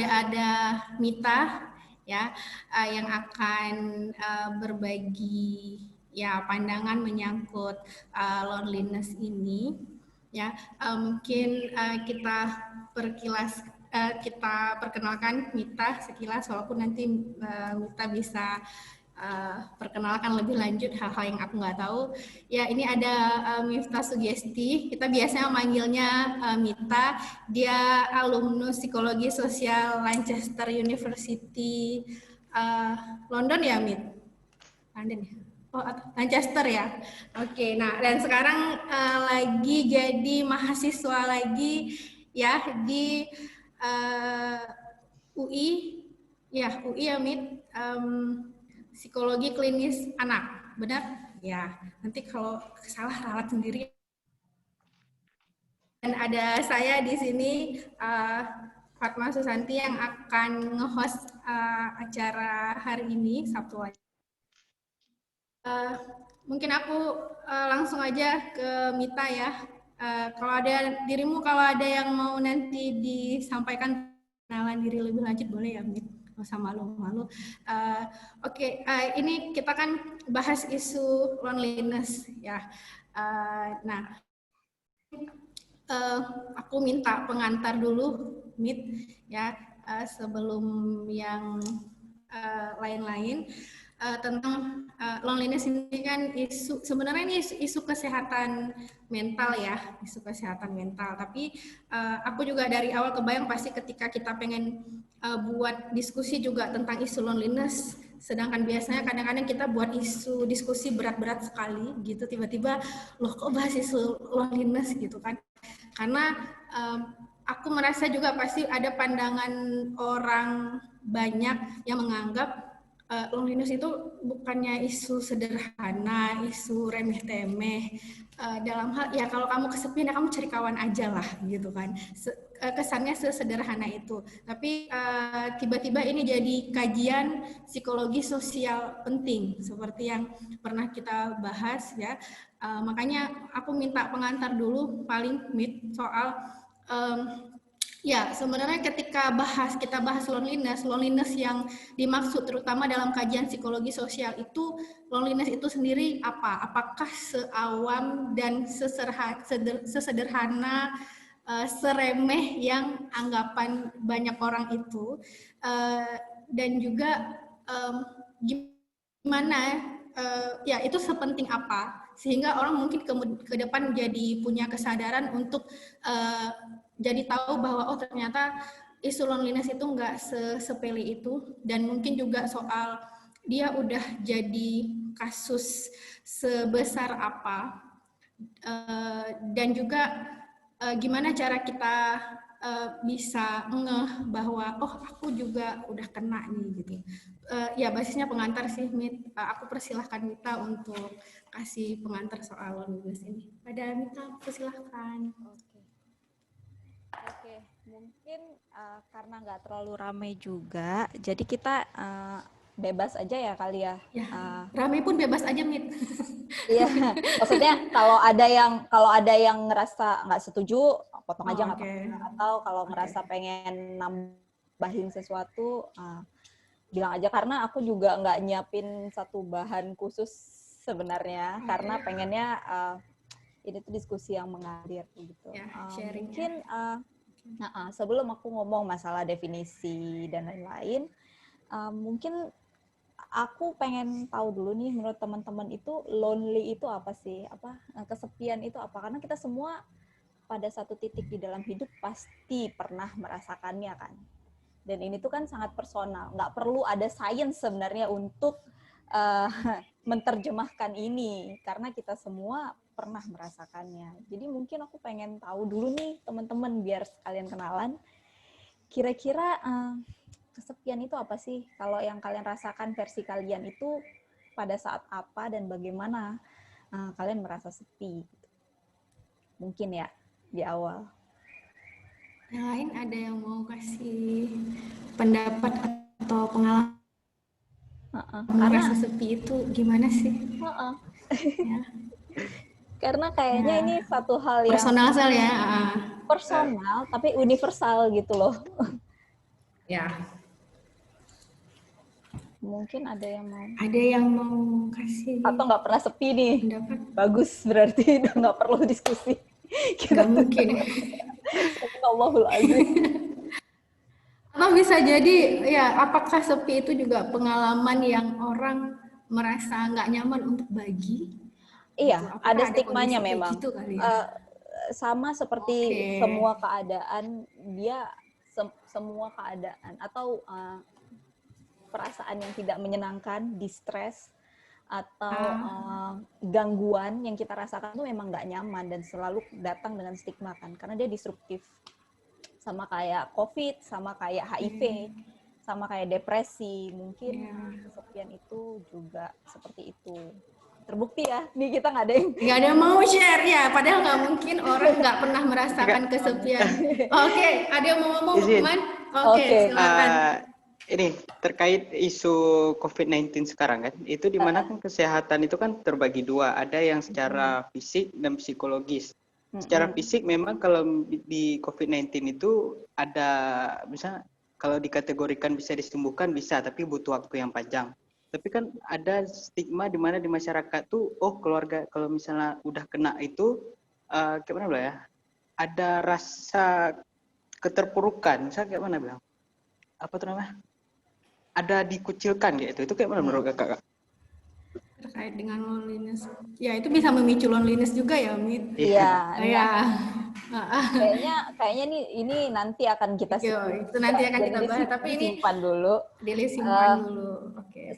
ada Mita ya yang akan berbagi ya pandangan menyangkut loneliness ini ya. Mungkin kita perkenalkan Mita sekilas, walaupun nanti Mita bisa perkenalkan lebih lanjut hal-hal yang aku nggak tahu. Ya, ini ada Miftah Sugesti. Kita biasanya manggilnya Mita. Dia alumnus psikologi sosial Lancaster University, London ya, Mit? London ya? Oh, Lancaster ya. Oke, nah dan sekarang lagi jadi mahasiswa lagi ya di UI. Ya, UI ya, Mit. Psikologi klinis anak, benar? Ya, nanti kalau salah ralat sendiri. Dan ada saya di sini, Fatma Susanti, yang akan nge-host acara hari ini, Sabtu lagi. Mungkin aku langsung aja ke Mita ya. Kalau ada dirimu, kalau ada yang mau nanti disampaikan kenalan diri lebih lanjut, boleh ya, Mit? Gak usah malu-malu. Oke, ini kita kan bahas isu loneliness ya. Nah, aku minta pengantar dulu, Mit, ya, sebelum yang lain-lain. Tentang loneliness ini kan sebenarnya ini isu kesehatan mental ya, isu kesehatan mental. Tapi aku juga dari awal kebayang pasti ketika kita pengen buat diskusi juga tentang isu loneliness, sedangkan biasanya kadang-kadang kita buat isu diskusi berat-berat sekali gitu, tiba-tiba loh kok bahas isu loneliness gitu kan. Karena aku merasa juga pasti ada pandangan orang banyak yang menganggap loneliness itu bukannya isu sederhana, isu remeh-temeh. Dalam hal ya kalau kamu kesepian ya kamu cari kawan aja lah gitu kan. Kesannya sesederhana itu. Tapi tiba-tiba ini jadi kajian psikologi sosial penting seperti yang pernah kita bahas ya. Makanya aku minta pengantar dulu paling Mit soal ya, sebenarnya ketika kita bahas loneliness yang dimaksud terutama dalam kajian psikologi sosial itu, loneliness itu sendiri apa? Apakah seawam dan sesederhana, seremeh yang anggapan banyak orang itu? Dan juga gimana ya itu sepenting apa sehingga orang mungkin ke depan jadi punya kesadaran untuk jadi tahu bahwa oh ternyata isu loneliness itu nggak sepele itu, dan mungkin juga soal dia udah jadi kasus sebesar apa, dan juga gimana cara kita bisa ngeh bahwa oh aku juga udah kena nih gitu. Ya basisnya pengantar sih, Mit. Aku persilahkan Mita untuk kasih pengantar soal loneliness ini. Pada Mita, persilahkan. Oke, mungkin karena nggak terlalu ramai juga, jadi kita bebas aja ya kali ya. Ramai pun bebas aja, Mit. Iya, maksudnya kalau ada yang ngerasa nggak setuju, potong aja nggak apa-apa. Atau kalau ngerasa pengen nambahin sesuatu, bilang aja, karena aku juga nggak nyiapin satu bahan khusus sebenarnya, karena pengennya ini tuh diskusi yang mengalir gitu. Mungkin sebelum aku ngomong masalah definisi dan lain-lain, mungkin aku pengen tahu dulu nih, menurut teman-teman itu lonely itu apa sih? Kesepian itu apa? Karena kita semua pada satu titik di dalam hidup pasti pernah merasakannya kan. Dan ini tuh kan sangat personal, nggak perlu ada sains sebenarnya untuk menerjemahkan ini, karena kita semua pernah merasakannya. Jadi mungkin aku pengen tahu dulu nih teman-teman, biar sekalian kenalan, kira-kira kesepian itu apa sih? Kalau yang kalian rasakan versi kalian itu pada saat apa dan bagaimana kalian merasa sepi? Mungkin ya di awal. Yang lain ada yang mau kasih pendapat atau pengalaman merasa sepi itu gimana sih? Ya. Karena kayaknya ini satu hal yang personal ya. Personal tapi universal gitu loh. Ya, Mungkin ada yang mau kasih atau nggak pernah sepi nih. pendapat? Bagus, berarti udah nggak perlu diskusi. Kita Nggak mungkin. Allahul azim. Atau bisa jadi ya, apakah sepi itu juga pengalaman yang orang merasa nggak nyaman untuk bagi? Iya, Gitu. ada Apakah ada stigmanya kondisi kayak memang. gitu kali ya? Sama seperti Oke. semua keadaan, dia semua keadaan atau perasaan yang tidak menyenangkan, distress, atau gangguan yang kita rasakan itu memang nggak nyaman dan selalu datang dengan stigma kan, karena dia disruptif. Sama kayak COVID, sama kayak HIV, sama kayak depresi, mungkin kesepian itu juga seperti itu. Terbukti ya, nih kita nggak ada yang mau share ya, padahal nggak mungkin orang nggak pernah merasakan kesepian. Oke, ada yang mau ngomong, teman? Oke, silakan. Ini terkait isu COVID-19 sekarang kan, itu di mana kan kesehatan itu kan terbagi dua, ada yang secara fisik dan psikologis. Secara fisik memang kalau di COVID-19 itu ada, misalnya kalau dikategorikan bisa disembuhkan bisa, tapi butuh waktu yang panjang. Tapi kan ada stigma di mana di masyarakat tuh, oh keluarga kalau misalnya udah kena itu, gimana ya? Ada rasa keterpurukan, misalnya kayak mana bilang? Apa tuh namanya? Ada dikucilkan gitu. Itu kayak mana menurut kakak? Terkait dengan loneliness, ya itu bisa memicu loneliness juga ya, Mit? Iya. Ya. Kayaknya nih ini nanti akan kita itu nanti akan kita bahas, tapi ini simpan dulu. Simpan dulu. Oke.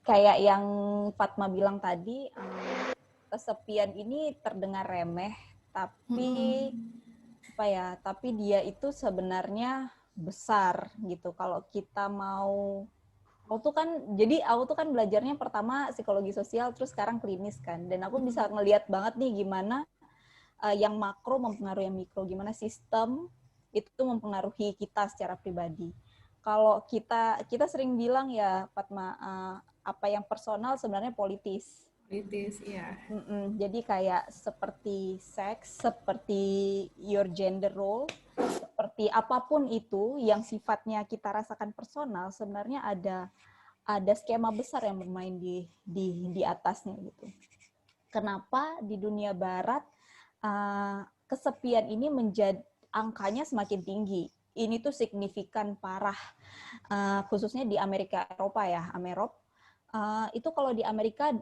Kayak yang Fatma bilang tadi, kesepian ini terdengar remeh, tapi tapi dia itu sebenarnya besar gitu. Kalau kita mau, aku tuh kan belajarnya pertama psikologi sosial, terus sekarang klinis kan, dan aku bisa ngelihat banget nih gimana yang makro mempengaruhi yang mikro, gimana sistem itu mempengaruhi kita secara pribadi. Kalau kita sering bilang ya, Fatma, apa yang personal sebenarnya politis. Ya. Jadi kayak seperti seks, seperti your gender role, seperti apapun itu yang sifatnya kita rasakan personal, sebenarnya ada skema besar yang bermain di atasnya gitu. Kenapa di dunia barat kesepian ini angkanya semakin tinggi? Ini tuh signifikan parah, khususnya di Amerika Eropa ya, Amerop. Itu kalau di Amerika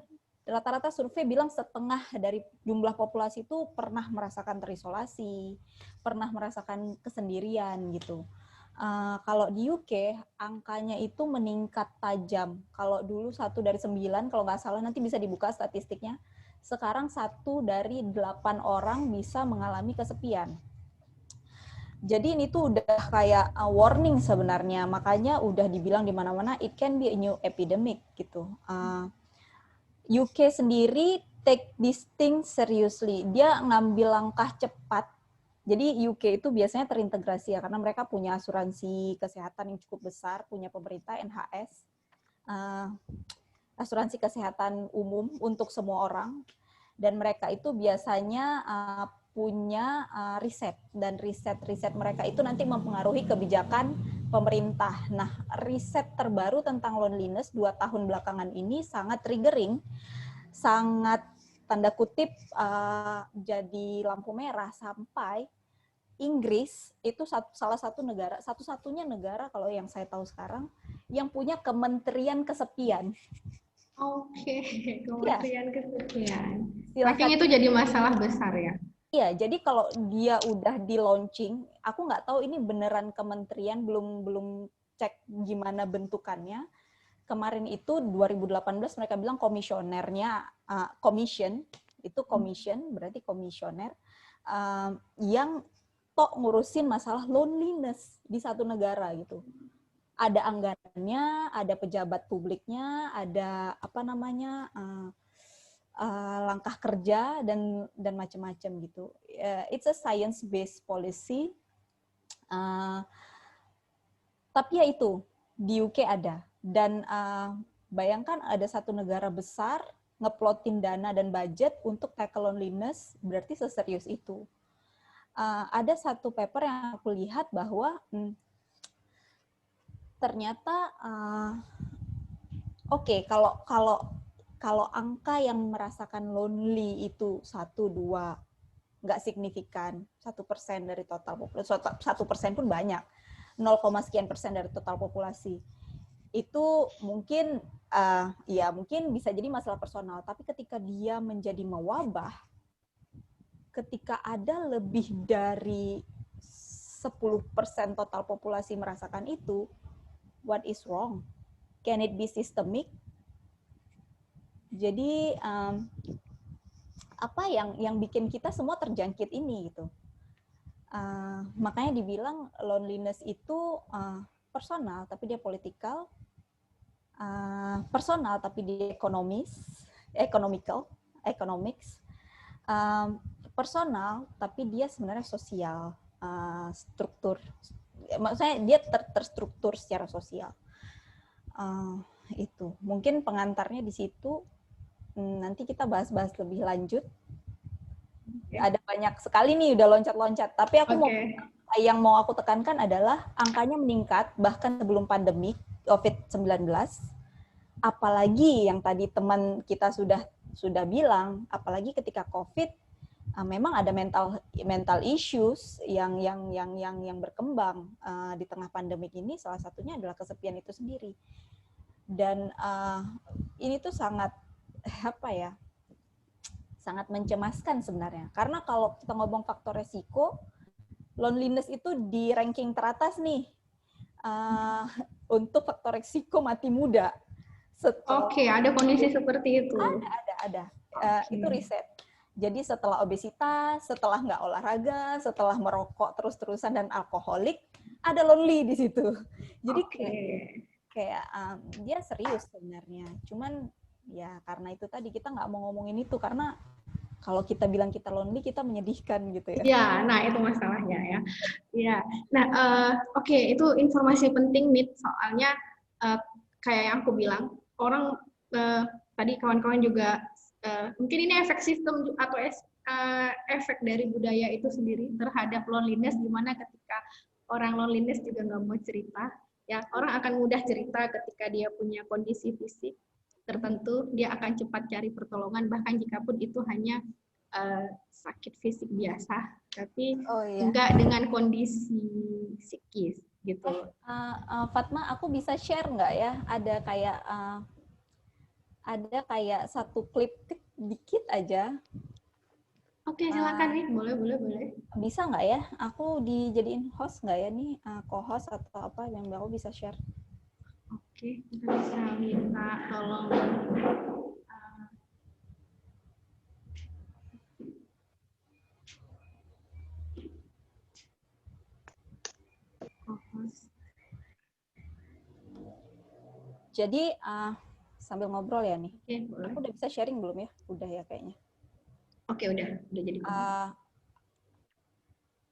rata-rata survei bilang setengah dari jumlah populasi itu pernah merasakan terisolasi, pernah merasakan kesendirian gitu. Kalau di UK angkanya itu meningkat tajam. Kalau dulu 1 dari 9, kalau nggak salah nanti bisa dibuka statistiknya. Sekarang 1 dari 8 orang bisa mengalami kesepian. Jadi ini tuh udah kayak warning sebenarnya. Makanya udah dibilang di mana-mana it can be a new epidemic gitu. UK sendiri take this thing seriously. Dia ngambil langkah cepat. Jadi UK itu biasanya terintegrasi ya, karena mereka punya asuransi kesehatan yang cukup besar, punya pemerintah NHS, asuransi kesehatan umum untuk semua orang, dan mereka itu biasanya punya riset, dan riset mereka itu nanti mempengaruhi kebijakan pemerintah. Nah, riset terbaru tentang loneliness 2 tahun belakangan ini sangat triggering, sangat tanda kutip jadi lampu merah, sampai Inggris itu salah satu negara, satu-satunya negara kalau yang saya tahu sekarang yang punya kementerian kesepian. Oke, kementerian kesepian. Saking itu jadi masalah besar ya. Iya, jadi kalau dia udah di launching, aku nggak tahu ini beneran kementerian, belum cek gimana bentukannya. Kemarin itu 2018 mereka bilang komisionernya, commission berarti komisioner yang ngurusin masalah loneliness di satu negara gitu. Ada anggarannya, ada pejabat publiknya, ada langkah kerja dan macam-macam gitu. It's a science-based policy. Tapi ya itu di UK ada, dan bayangkan ada satu negara besar ngeplotin dana dan budget untuk tackle loneliness, berarti seserius itu. Ada satu paper yang aku lihat bahwa ternyata oke, kalau angka yang merasakan lonely itu 1-2 nggak signifikan, 1% dari total populasi, 1% pun banyak, 0, sekian persen dari total populasi. Itu mungkin ya mungkin bisa jadi masalah personal, tapi ketika dia menjadi mewabah, ketika ada lebih dari 10% total populasi merasakan itu, what is wrong? Can it be systemic? Jadi apa yang bikin kita semua terjangkit ini gitu? Makanya dibilang loneliness itu personal tapi dia politikal, personal tapi dia economics, personal tapi dia sebenarnya sosial, struktur, maksudnya dia terstruktur secara sosial. Itu mungkin pengantarnya di situ. Nanti kita bahas-bahas lebih lanjut. Ada banyak sekali nih udah loncat-loncat, tapi aku mau aku tekankan adalah angkanya meningkat bahkan sebelum pandemi COVID-19. Apalagi yang tadi teman kita sudah bilang, apalagi ketika COVID memang ada mental issues yang berkembang di tengah pandemik ini. Salah satunya adalah kesepian itu sendiri. Dan ini tuh sangat sangat mencemaskan sebenarnya. Karena kalau kita ngomong faktor resiko, loneliness itu di ranking teratas nih untuk faktor resiko mati muda. Oke, ada kondisi seperti itu. Ada. Itu riset. Jadi setelah obesitas, setelah nggak olahraga, setelah merokok terus-terusan dan alkoholik, ada lonely di situ. Jadi kayak dia serius sebenarnya. Cuman ya karena itu tadi kita nggak mau ngomongin itu karena kalau kita bilang kita lonely kita menyedihkan gitu ya. Ya, nah itu masalahnya ya. Ya, nah oke, itu informasi penting Mit, soalnya kayak yang aku bilang orang tadi kawan-kawan juga mungkin ini efek sistem atau efek dari budaya itu sendiri terhadap loneliness, dimana ketika orang loneliness juga nggak mau cerita, ya orang akan mudah cerita ketika dia punya kondisi fisik tertentu, dia akan cepat cari pertolongan, bahkan jika pun itu hanya sakit fisik biasa, tapi enggak dengan kondisi psikis gitu. Fatma, aku bisa share nggak ya? Ada kayak satu klip dikit aja. Oke, silakan nih, boleh. Bisa nggak ya? Aku dijadiin host nggak ya nih, co-host atau apa yang aku bisa share? Oke, kita bisa minta tolong co-host. Jadi sambil ngobrol ya nih. Oke, boleh. Aku udah bisa sharing belum ya? Udah ya kayaknya. Oke, udah jadi.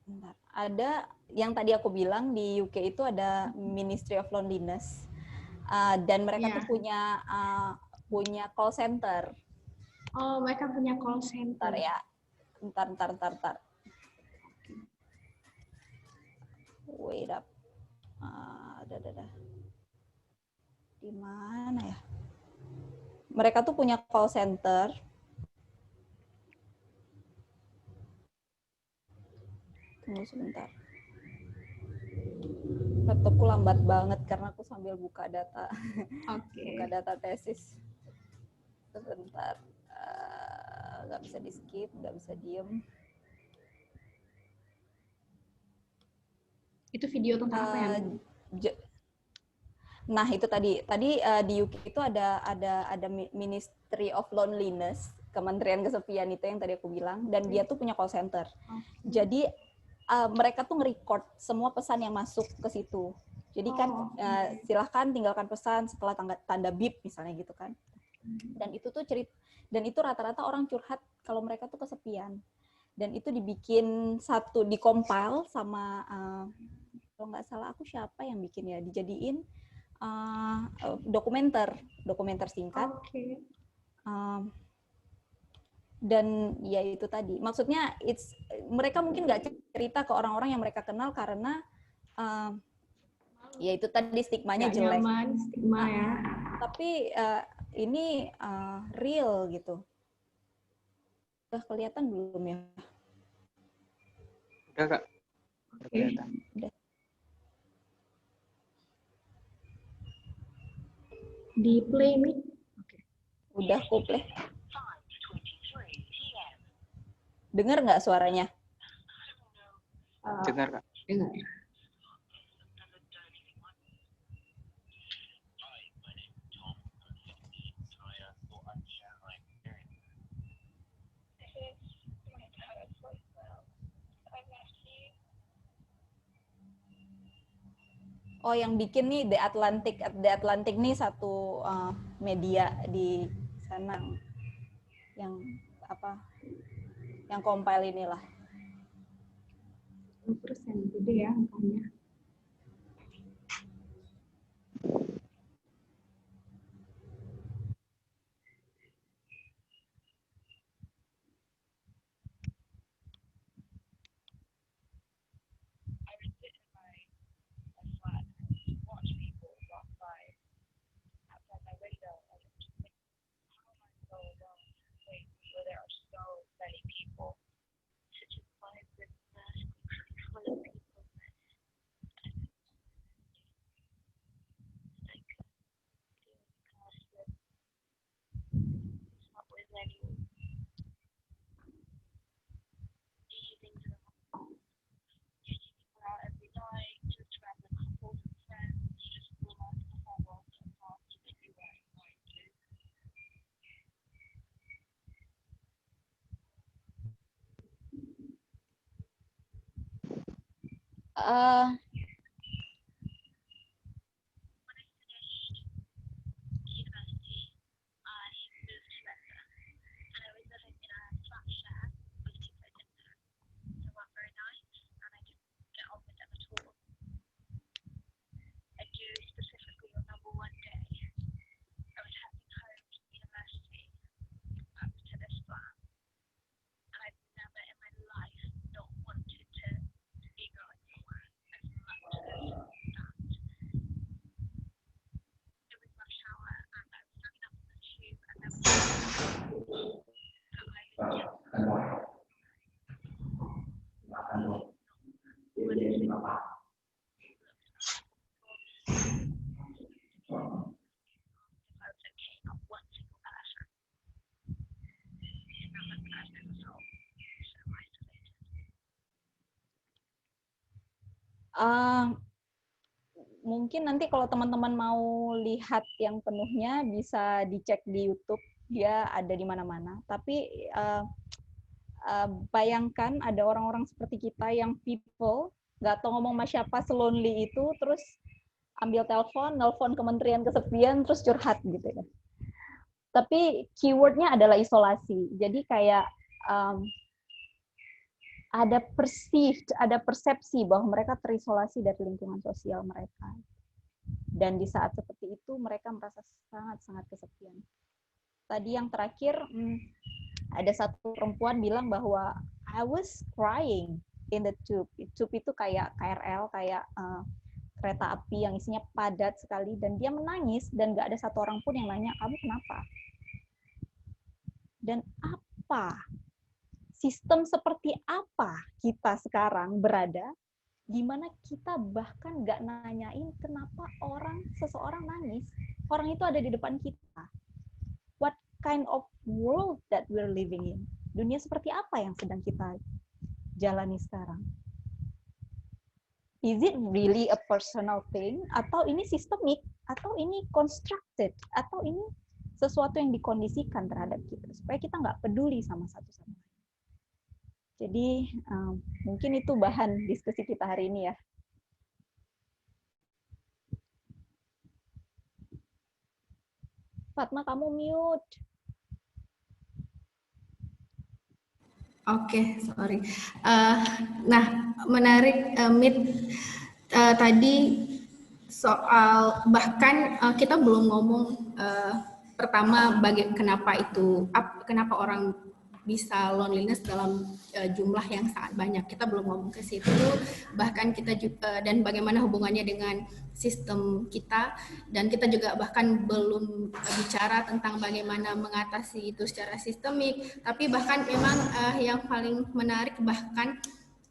Bentar. Ada yang tadi aku bilang di UK itu ada Ministry of Loneliness dan mereka tuh punya call center. Oh, mereka punya call center ya. Bentar. Wait up. Di mana ya? Mereka tuh punya call center. Tunggu sebentar. Laptopku lambat banget karena aku sambil buka data. Buka data tesis. Sebentar. Nggak bisa di skip, nggak bisa diem. Itu video tentang apa ya? Nah itu tadi di UK itu ada Ministry of Loneliness, Kementerian Kesepian itu yang tadi aku bilang, dan dia tuh punya call center. Jadi mereka tuh nge-record semua pesan yang masuk ke situ. Jadi kan silahkan tinggalkan pesan setelah tanda beep misalnya gitu kan. Dan itu tuh dan itu rata-rata orang curhat kalau mereka tuh kesepian. Dan itu dibikin di-compile sama kalau nggak salah aku siapa yang bikin ya, dijadiin dokumenter singkat. Dan ya itu tadi, maksudnya mereka mungkin nggak cerita ke orang-orang yang mereka kenal karena Ya itu tadi stigmanya Gak jelek. nyaman, stigma ya. Tapi ini real gitu. Udah kelihatan belum ya? Udah Kak. Udah kelihatan. Udah. Di play mic. Udah aku play. Dengar nggak suaranya? Dengar Kak. Dengar. Oh, yang bikin nih The Atlantic. The Atlantic nih satu media di sana yang apa? Yang compile inilah. 10% gede ya angkanya. Mungkin nanti kalau teman-teman mau lihat yang penuhnya bisa dicek di YouTube, dia ada di mana-mana. Tapi bayangkan ada orang-orang seperti kita yang people, nggak tahu ngomong sama siapa, selonely itu, terus ambil nelpon Kementerian Kesepian, terus curhat gitu ya. Tapi keywordnya adalah isolasi. Jadi kayak ada persepsi bahwa mereka terisolasi dari lingkungan sosial mereka. Dan di saat seperti itu mereka merasa sangat-sangat kesepian. Tadi yang terakhir ada satu perempuan bilang bahwa I was crying in the tube. Tube itu kayak KRL, kayak kereta api yang isinya padat sekali, dan dia menangis dan nggak ada satu orang pun yang nanya, kamu kenapa? Dan apa? Sistem seperti apa kita sekarang berada, di mana kita bahkan nggak nanyain kenapa seseorang nangis. Orang itu ada di depan kita. What kind of world that we're living in? Dunia seperti apa yang sedang kita jalani sekarang? Is it really a personal thing? Atau ini sistemik? Atau ini constructed? Atau ini sesuatu yang dikondisikan terhadap kita? Supaya kita nggak peduli sama satu sama lain. Jadi mungkin itu bahan diskusi kita hari ini ya. Fatma, kamu mute. Oke, sorry. Nah, menarik, Mit, tadi soal bahkan kita belum ngomong pertama kenapa orang bisa loneliness dalam jumlah yang sangat banyak. Kita belum ngomong ke situ, bahkan kita juga dan bagaimana hubungannya dengan sistem kita, dan kita juga bahkan belum bicara tentang bagaimana mengatasi itu secara sistemik. Tapi bahkan memang yang paling menarik, bahkan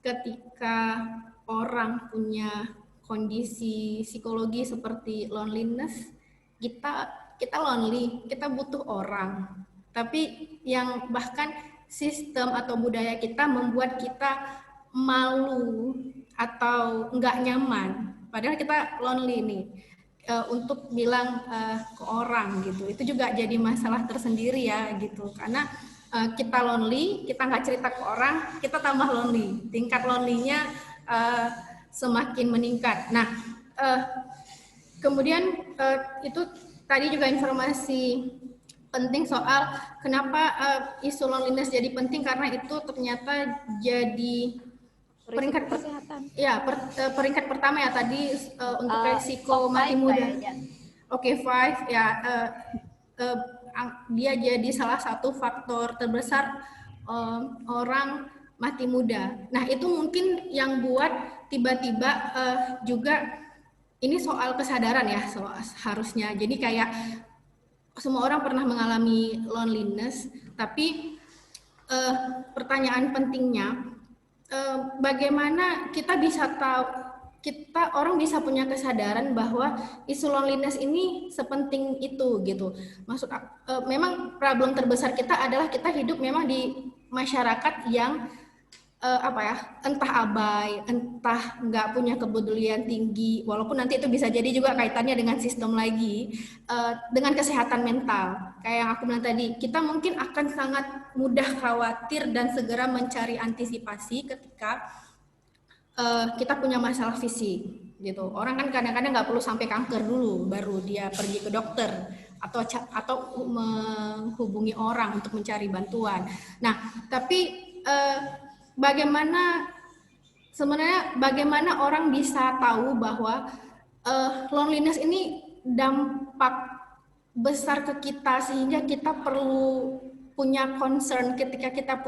ketika orang punya kondisi psikologi seperti loneliness, kita lonely, kita butuh orang. Tapi yang bahkan sistem atau budaya kita membuat kita malu atau nggak nyaman, padahal kita lonely nih, untuk bilang ke orang gitu. Itu juga jadi masalah tersendiri ya gitu, karena kita lonely, kita nggak cerita ke orang, kita tambah lonely, tingkat lonely-nya semakin meningkat. Nah, kemudian itu tadi juga informasi penting soal kenapa isu loneliness jadi penting, karena itu ternyata jadi peringkat kesehatan. Ya, peringkat pertama ya tadi untuk resiko mati muda. Oke, 5 ya, dia jadi salah satu faktor terbesar orang mati muda. Nah, itu mungkin yang buat tiba-tiba juga ini soal kesadaran ya, harusnya. Jadi kayak semua orang pernah mengalami loneliness, tapi pertanyaan pentingnya, bagaimana kita bisa tahu, orang bisa punya kesadaran bahwa isu loneliness ini sepenting itu gitu. Maksud memang problem terbesar kita adalah kita hidup memang di masyarakat yang entah abai, entah nggak punya kepedulian tinggi, walaupun nanti itu bisa jadi juga kaitannya dengan sistem lagi, dengan kesehatan mental. Kayak yang aku bilang tadi, kita mungkin akan sangat mudah khawatir dan segera mencari antisipasi ketika kita punya masalah fisik, gitu. Orang kan kadang-kadang nggak perlu sampai kanker dulu, baru dia pergi ke dokter atau menghubungi orang untuk mencari bantuan. Nah, tapi bagaimana orang bisa tahu bahwa loneliness ini dampak besar ke kita sehingga kita perlu punya concern ketika kita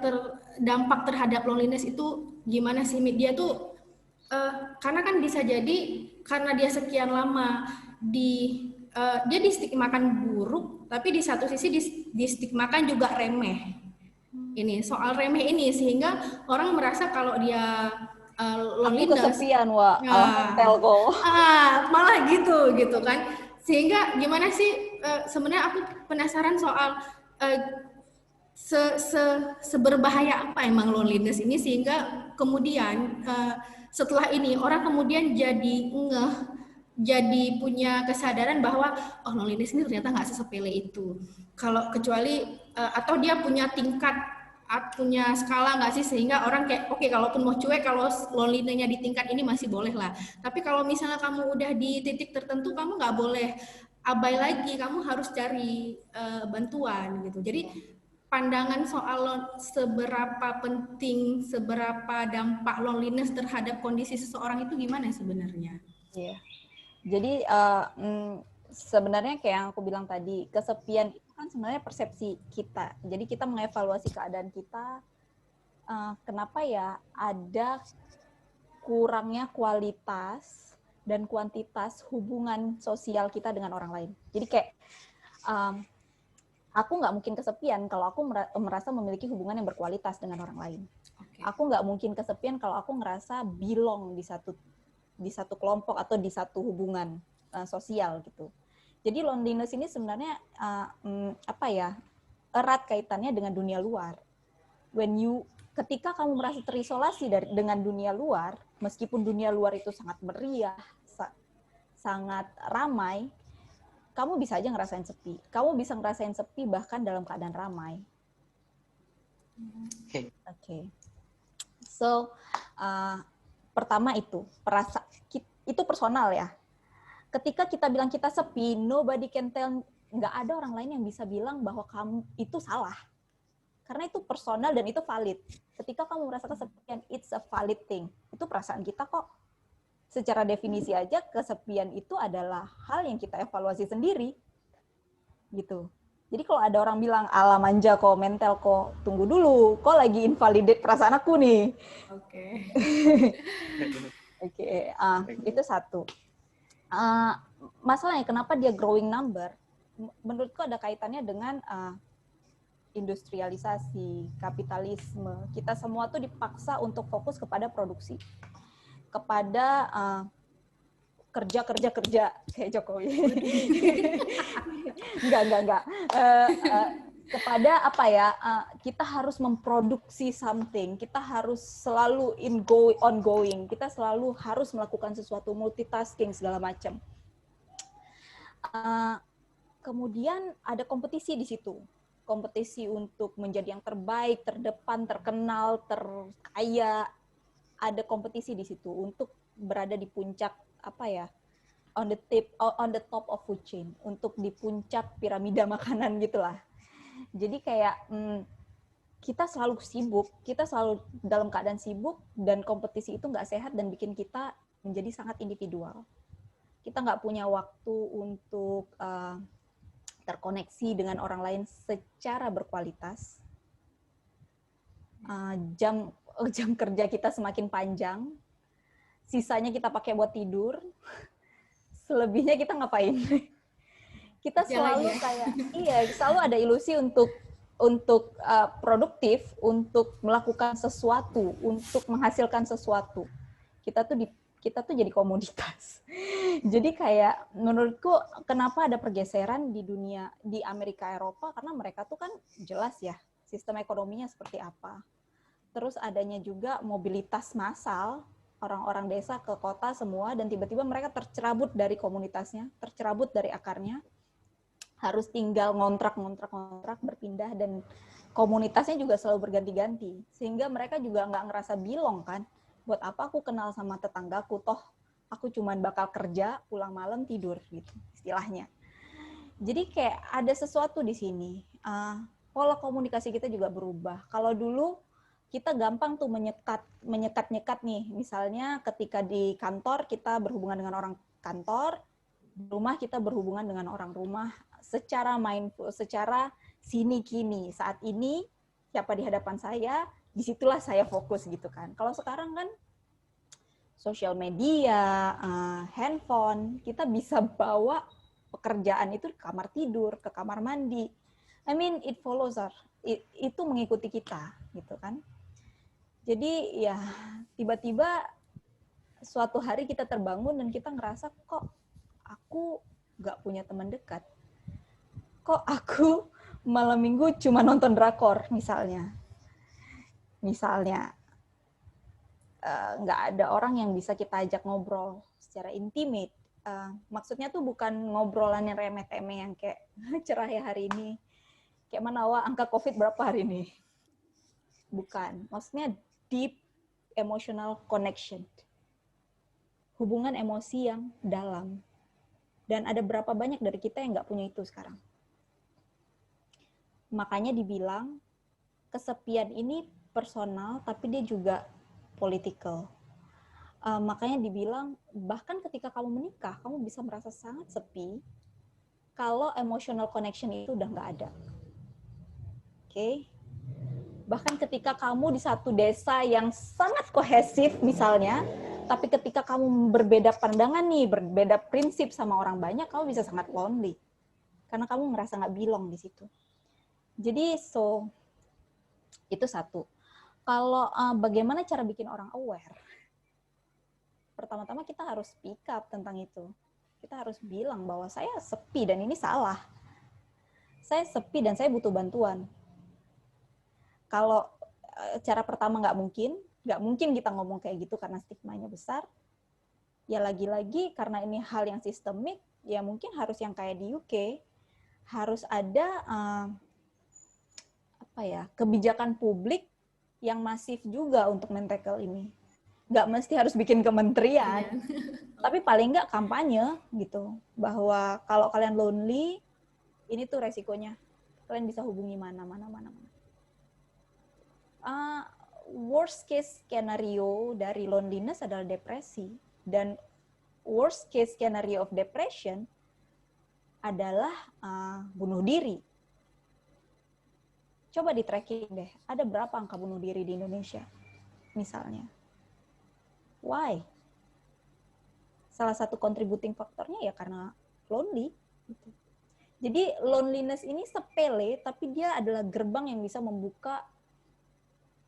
terdampak terhadap loneliness itu gimana sih? Dia tuh karena kan bisa jadi karena dia sekian lama dia distigmakan buruk, tapi di satu sisi distigmakan juga remeh. Ini soal remeh ini sehingga orang merasa kalau dia loneliness, aku kesepian, telko. Malah gitu kan. Sehingga gimana sih, sebenarnya aku penasaran soal seberbahaya apa emang loneliness ini, sehingga kemudian setelah ini orang kemudian jadi punya kesadaran bahwa loneliness ini ternyata nggak sesepele itu. Kalau kecuali atau dia punya tingkat, punya skala nggak sih, sehingga orang kayak oke, kalaupun mau cuek, kalau lonely-nya di tingkat ini masih boleh lah. Tapi kalau misalnya kamu udah di titik tertentu, kamu nggak boleh abai lagi, kamu harus cari bantuan gitu. Jadi pandangan soal seberapa penting, seberapa dampak loneliness terhadap kondisi seseorang itu gimana sebenarnya? Iya. Jadi sebenarnya kayak yang aku bilang tadi, kesepian itu kan sebenarnya persepsi kita. Jadi kita mengevaluasi keadaan kita, kenapa ya ada kurangnya kualitas dan kuantitas hubungan sosial kita dengan orang lain. Jadi kayak aku nggak mungkin kesepian kalau aku merasa memiliki hubungan yang berkualitas dengan orang lain. Okay. Aku nggak mungkin kesepian kalau aku ngerasa belong di satu kelompok atau di satu hubungan sosial gitu. Jadi loneliness ini sebenarnya erat kaitannya dengan dunia luar. Ketika kamu merasa terisolasi dengan dunia luar, meskipun dunia luar itu sangat meriah, sangat ramai, kamu bisa aja ngerasain sepi. Kamu bisa ngerasain sepi bahkan dalam keadaan ramai. Okay. So, pertama itu personal ya. Ketika kita bilang kita sepi, nobody can tell, nggak ada orang lain yang bisa bilang bahwa kamu itu salah. Karena itu personal dan itu valid. Ketika kamu merasa kesepian, it's a valid thing. Itu perasaan kita kok. Secara definisi aja, kesepian itu adalah hal yang kita evaluasi sendiri. Gitu. Jadi kalau ada orang bilang, ala manja kok, mental kok, tunggu dulu, kok lagi invalidate perasaan aku nih. Oke. Oke, itu satu. Masalahnya kenapa dia growing number, menurutku ada kaitannya dengan industrialisasi, kapitalisme. Kita semua tuh dipaksa untuk fokus kepada produksi, kepada kerja kayak Jokowi. Enggak. Kepada apa ya? Kita harus memproduksi something. Kita harus selalu ongoing. Kita selalu harus melakukan sesuatu, multitasking segala macam. Kemudian ada kompetisi di situ. Kompetisi untuk menjadi yang terbaik, terdepan, terkenal, terkaya. Ada kompetisi di situ untuk berada di puncak apa ya, on the top of food chain, untuk di puncak piramida makanan gitulah. Jadi kayak kita selalu sibuk, kita selalu dalam keadaan sibuk, dan kompetisi itu nggak sehat dan bikin kita menjadi sangat individual. Kita nggak punya waktu untuk terkoneksi dengan orang lain secara berkualitas. Jam kerja kita semakin panjang, sisanya kita pakai buat tidur, selebihnya kita ngapain? Kita selalu selalu ada ilusi untuk produktif, untuk melakukan sesuatu, untuk menghasilkan sesuatu. Kita tuh jadi komoditas. Jadi kayak menurutku kenapa ada pergeseran di dunia, di Amerika, Eropa, karena mereka tuh kan jelas ya sistem ekonominya seperti apa. Terus adanya juga mobilitas massal, orang-orang desa ke kota semua, dan tiba-tiba mereka tercerabut dari komunitasnya, tercerabut dari akarnya, harus tinggal ngontrak, berpindah, dan komunitasnya juga selalu berganti-ganti, sehingga mereka juga nggak ngerasa belong kan. Buat apa aku kenal sama tetanggaku, toh aku cuman bakal kerja, pulang malam, tidur gitu istilahnya. Jadi kayak ada sesuatu di sini. Pola komunikasi kita juga berubah. Kalau dulu kita gampang tuh menyekat nih. Misalnya ketika di kantor kita berhubungan dengan orang kantor, di rumah kita berhubungan dengan orang rumah secara mindful, secara sini-kini. Saat ini siapa di hadapan saya, disitulah saya fokus gitu kan. Kalau sekarang kan sosial media, handphone, kita bisa bawa pekerjaan itu ke kamar tidur, ke kamar mandi. I mean, it follows us. Itu mengikuti kita gitu kan. Jadi ya tiba-tiba suatu hari kita terbangun dan kita ngerasa kok aku nggak punya teman dekat. Kok aku malam minggu cuma nonton drakor misalnya. Nggak ada orang yang bisa kita ajak ngobrol secara intimate. Maksudnya tuh bukan ngobrolan yang remeh-temeh yang kayak cerah ya hari ini. Kayak mana angka COVID berapa hari ini. Bukan. Maksudnya deep emotional connection. Hubungan emosi yang dalam. Dan ada berapa banyak dari kita yang nggak punya itu sekarang. Makanya dibilang kesepian ini personal, tapi dia juga political. Makanya dibilang bahkan ketika kamu menikah, kamu bisa merasa sangat sepi kalau emotional connection itu udah nggak ada. Oke? Bahkan ketika kamu di satu desa yang sangat kohesif misalnya, tapi ketika kamu berbeda pandangan nih, berbeda prinsip sama orang banyak, kamu bisa sangat lonely. Karena kamu ngerasa nggak belong di situ. Jadi, itu satu. Kalau bagaimana cara bikin orang aware? Pertama-tama kita harus speak up tentang itu. Kita harus bilang bahwa saya sepi dan ini salah. Saya sepi dan saya butuh bantuan. Kalau cara pertama nggak mungkin kita ngomong kayak gitu karena stigmanya besar. Ya lagi-lagi karena ini hal yang sistemik, ya mungkin harus yang kayak di UK, harus ada kebijakan publik yang masif juga untuk men-tackle ini. Nggak mesti harus bikin kementerian, tapi paling nggak kampanye gitu, bahwa kalau kalian lonely, ini tuh resikonya. Kalian bisa hubungi mana. Worst case skenario dari loneliness adalah depresi, dan worst case scenario of depression adalah bunuh diri. Coba di tracking deh, ada berapa angka bunuh diri di Indonesia misalnya. Why? Salah satu contributing faktornya ya karena lonely. Gitu. Jadi loneliness ini sepele, tapi dia adalah gerbang yang bisa membuka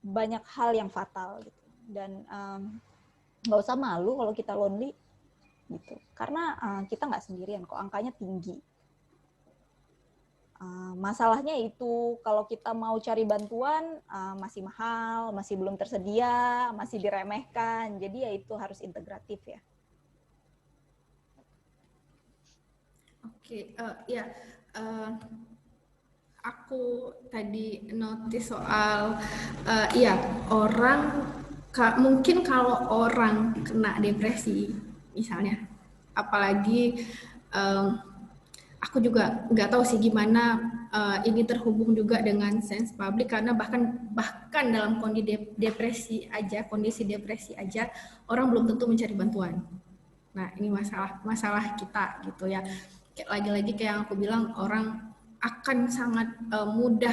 banyak hal yang fatal. Gitu. Dan nggak usah malu kalau kita lonely, gitu. Karena kita nggak sendirian kok, angkanya tinggi. Masalahnya itu kalau kita mau cari bantuan masih mahal, masih belum tersedia, masih diremehkan. Jadi ya itu harus integratif ya. Oke, ya, aku tadi notice soal, ya orang mungkin kalau orang kena depresi misalnya, apalagi aku juga nggak tahu sih gimana ini terhubung juga dengan sense public, karena bahkan dalam kondisi depresi aja orang belum tentu mencari bantuan. Nah, ini masalah kita gitu ya. Lagi-lagi kayak yang aku bilang, orang akan sangat mudah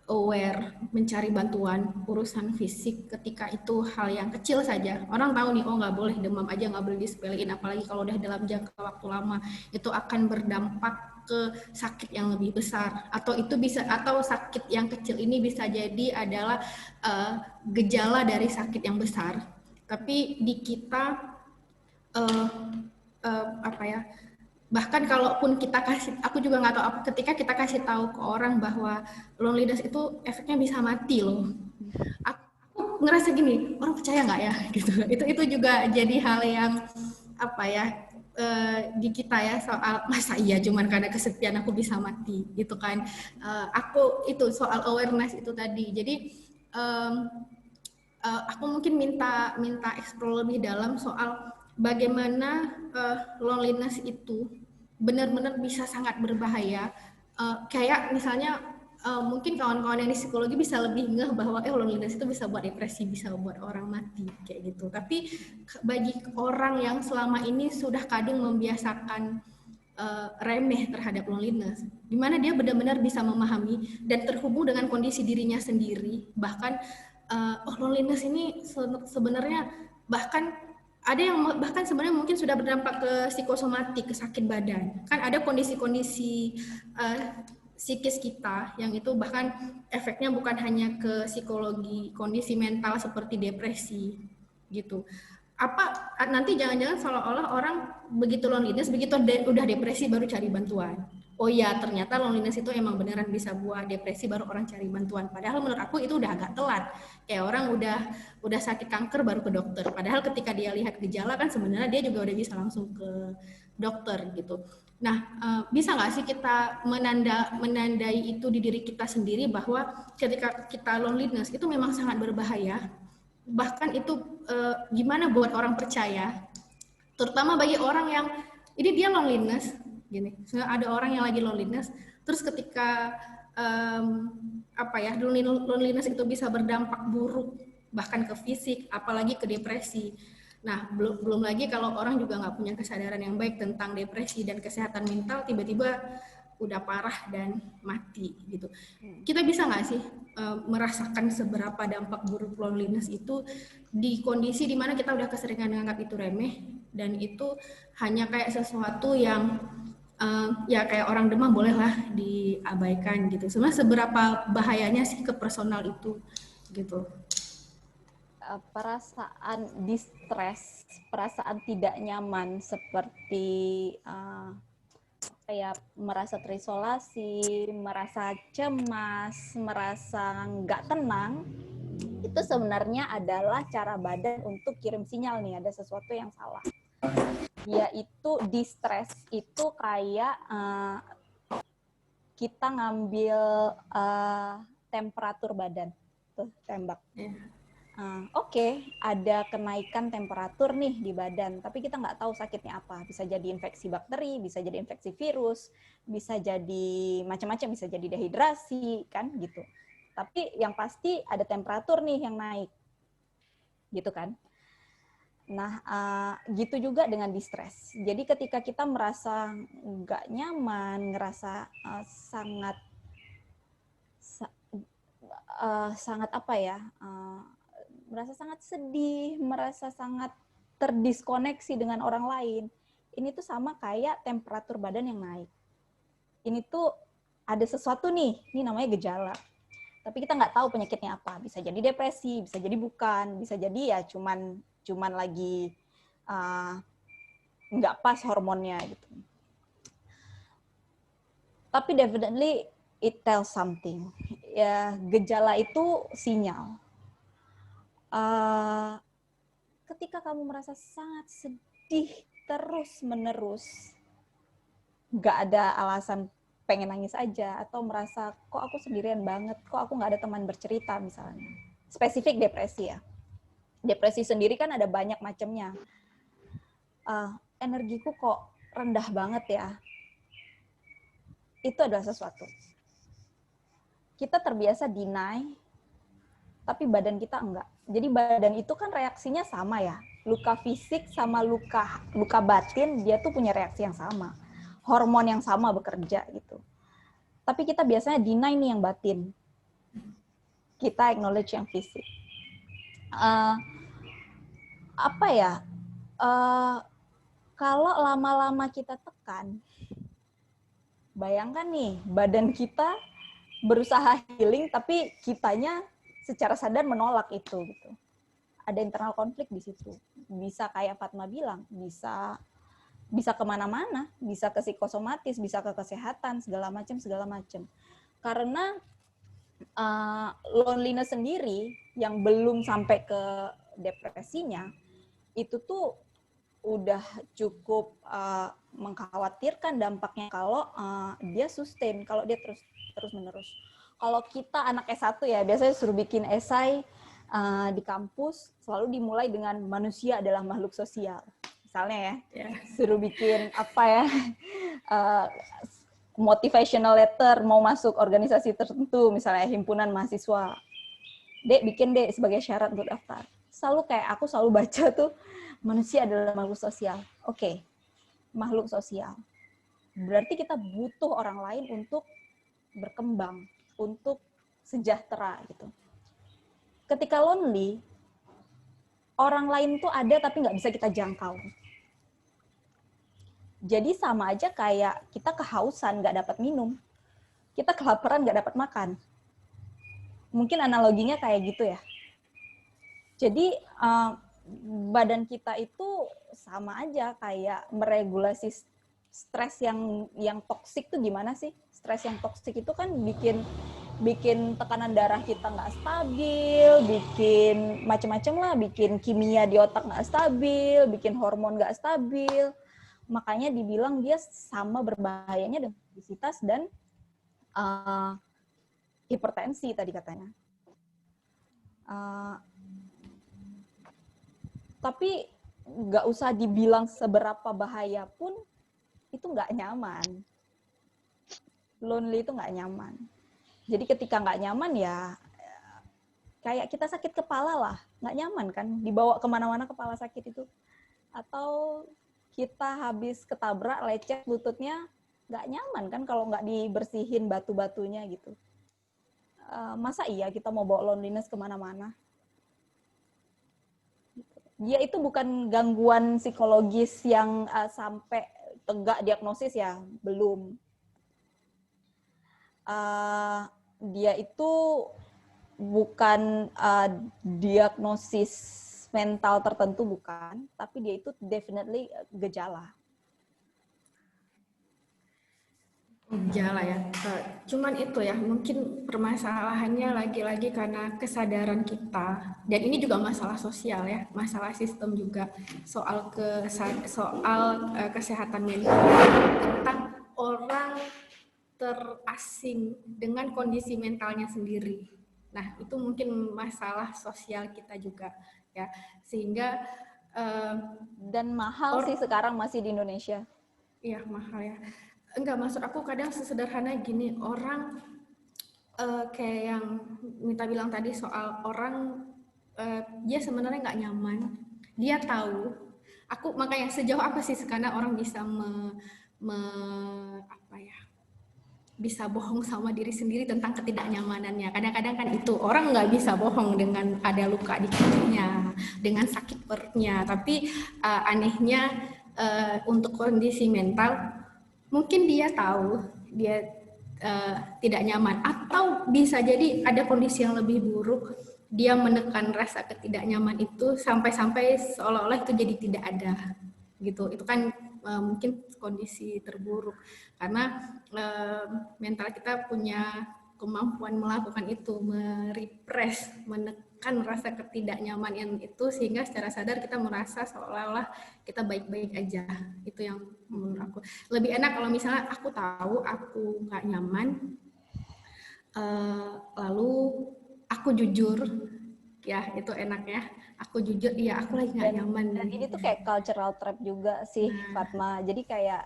aware mencari bantuan urusan fisik ketika itu hal yang kecil saja. Orang tahu nih, oh nggak boleh demam aja, nggak boleh disepelein, apalagi kalau udah dalam jangka waktu lama, itu akan berdampak ke sakit yang lebih besar, atau sakit yang kecil ini bisa jadi adalah gejala dari sakit yang besar. Tapi di kita bahkan kalaupun kita aku juga nggak tahu, ketika kita kasih tahu ke orang bahwa loneliness itu efeknya bisa mati loh, aku ngerasa gini, orang percaya nggak ya gitu. Itu juga jadi hal yang di kita ya, soal masa iya cuman karena kesepian aku bisa mati gitu kan. Aku itu soal awareness itu tadi. Jadi aku mungkin minta explore lebih dalam soal bagaimana loneliness itu benar-benar bisa sangat berbahaya. Kayak misalnya mungkin kawan-kawan yang di psikologi bisa lebih ngeh bahwa loneliness itu bisa buat depresi, bisa buat orang mati kayak gitu. Tapi bagi orang yang selama ini sudah kadung membiasakan remeh terhadap loneliness, di mana dia benar-benar bisa memahami dan terhubung dengan kondisi dirinya sendiri, bahkan loneliness ini sebenarnya bahkan ada yang bahkan sebenarnya mungkin sudah berdampak ke psikosomatik, ke sakit badan. Kan ada kondisi-kondisi psikis kita yang itu bahkan efeknya bukan hanya ke psikologi, kondisi mental seperti depresi gitu. Nanti jangan-jangan seolah-olah orang begitu loneliness, begitu udah depresi baru cari bantuan. Oh ya, ternyata loneliness itu emang beneran bisa buat depresi baru orang cari bantuan. Padahal menurut aku itu udah agak telat. Kayak orang udah sakit kanker baru ke dokter. Padahal ketika dia lihat gejala kan sebenarnya dia juga udah bisa langsung ke dokter gitu. Nah, bisa nggak sih kita menandai itu di diri kita sendiri bahwa ketika kita loneliness itu memang sangat berbahaya. Bahkan itu gimana buat orang percaya, terutama bagi orang yang ini dia loneliness gini. Ada orang yang lagi loneliness, terus ketika loneliness itu bisa berdampak buruk bahkan ke fisik, apalagi ke depresi. Nah, belum lagi kalau orang juga nggak punya kesadaran yang baik tentang depresi dan kesehatan mental, tiba-tiba udah parah dan mati gitu. Kita bisa nggak sih merasakan seberapa dampak buruk loneliness itu di kondisi dimana kita udah keseringan menganggap itu remeh dan itu hanya kayak sesuatu yang ya kayak orang demam bolehlah diabaikan gitu. Sebenarnya seberapa bahayanya sih ke personal itu gitu. Perasaan distress, perasaan tidak nyaman seperti kayak merasa terisolasi, merasa cemas, merasa nggak tenang, itu sebenarnya adalah cara badan untuk kirim sinyal nih ada sesuatu yang salah. Yaitu distress itu kayak kita ngambil temperatur badan, tuh tembak. Oke, ada kenaikan temperatur nih di badan, tapi kita nggak tahu sakitnya apa. Bisa jadi infeksi bakteri, bisa jadi infeksi virus, bisa jadi macam-macam, bisa jadi dehidrasi, kan gitu. Tapi yang pasti ada temperatur nih yang naik, gitu kan. Nah, gitu juga dengan distress. Jadi ketika kita merasa nggak nyaman, ngerasa sangat sangat apa ya, merasa sangat sedih, merasa sangat terdiskoneksi dengan orang lain. Ini tuh sama kayak temperatur badan yang naik. Ini tuh ada sesuatu nih, ini namanya gejala. Tapi kita nggak tahu penyakitnya apa. Bisa jadi depresi, bisa jadi bukan, bisa jadi ya cuman lagi nggak pas hormonnya gitu. Tapi definitely it tells something. Ya, gejala itu sinyal. Ketika kamu merasa sangat sedih terus-menerus, nggak ada alasan pengen nangis aja, atau merasa kok aku sendirian banget, kok aku nggak ada teman bercerita misalnya. Spesifik depresi ya. Depresi sendiri kan ada banyak macamnya. Energiku kok rendah banget ya. Itu adalah sesuatu. Kita terbiasa deny, tapi badan kita enggak. Jadi badan itu kan reaksinya sama ya. Luka fisik sama luka batin, dia tuh punya reaksi yang sama. Hormon yang sama bekerja gitu. Tapi kita biasanya deny nih yang batin. Kita acknowledge yang fisik. Apa ya? Kalau lama-lama kita tekan, bayangkan nih, badan kita berusaha healing, tapi kitanya secara sadar menolak itu gitu. Ada internal konflik di situ. Bisa kayak Fatma bilang, bisa kemana-mana, bisa ke psikosomatis, bisa ke kesehatan, segala macam. Karena loneliness sendiri yang belum sampai ke depresinya, itu tuh udah cukup mengkhawatirkan dampaknya kalau dia sustain, kalau dia terus-menerus. Kalau kita anak S1 ya, biasanya suruh bikin esai di kampus, selalu dimulai dengan manusia adalah makhluk sosial. Misalnya ya, suruh bikin apa ya, motivational letter, mau masuk organisasi tertentu, misalnya himpunan mahasiswa. Dek, bikin dek sebagai syarat untuk daftar. Aku selalu baca tuh, manusia adalah makhluk sosial. Oke, makhluk sosial. Berarti kita butuh orang lain untuk berkembang, untuk sejahtera gitu. Ketika lonely, orang lain tuh ada tapi nggak bisa kita jangkau. Jadi sama aja kayak kita kehausan nggak dapat minum, kita kelaparan nggak dapat makan. Mungkin analoginya kayak gitu ya. Jadi badan kita itu sama aja kayak meregulasi stres yang toksik tuh gimana sih? Stres yang toksik itu kan bikin tekanan darah kita nggak stabil, bikin macam-macam lah, bikin kimia di otak nggak stabil, bikin hormon nggak stabil. Makanya dibilang dia sama berbahayanya dengan obesitas dan hipertensi tadi katanya. Tapi nggak usah dibilang seberapa bahaya pun itu nggak nyaman. Lonely itu nggak nyaman. Jadi ketika nggak nyaman ya kayak kita sakit kepala lah, nggak nyaman kan, dibawa kemana-mana kepala sakit itu. Atau kita habis ketabrak, lecet lututnya, nggak nyaman kan kalau nggak dibersihin batu-batunya gitu. Masa iya kita mau bawa loneliness kemana-mana? Dia itu bukan gangguan psikologis yang sampai tegak diagnosis ya, belum. Dia itu bukan diagnosis mental tertentu, bukan, tapi dia itu definitely gejala. Gejala ya. Cuman itu ya, mungkin permasalahannya lagi-lagi karena kesadaran kita, dan ini juga masalah sosial ya, masalah sistem juga, soal kesehatan mental, tentang orang terasing dengan kondisi mentalnya sendiri. Nah, itu mungkin masalah sosial kita juga ya, sehingga dan mahal sih sekarang masih di Indonesia. Iya, mahal ya. Enggak, maksud aku kadang sesederhana gini, orang kayak yang Mita bilang tadi soal orang dia sebenarnya nggak nyaman, dia tahu. Makanya sejauh apa sih sekarang orang bisa bisa bohong sama diri sendiri tentang ketidaknyamanannya. Kadang-kadang kan itu orang nggak bisa bohong dengan ada luka di kakinya, dengan sakit perutnya. Tapi anehnya untuk kondisi mental, mungkin dia tahu dia tidak nyaman, atau bisa jadi ada kondisi yang lebih buruk. Dia menekan rasa ketidaknyaman itu sampai-sampai seolah-olah itu jadi tidak ada, gitu. Itu kan mungkin kondisi terburuk karena mental kita punya kemampuan melakukan itu, merepress, menekan rasa ketidaknyamanan itu sehingga secara sadar kita merasa seolah-olah kita baik-baik aja. Itu yang menurut aku lebih enak kalau misalnya aku tahu aku nggak nyaman, lalu aku jujur, ya itu enaknya. Aku jujur, iya aku lagi nggak nyaman. Dan ini tuh kayak cultural trap juga sih, Fatma. Jadi kayak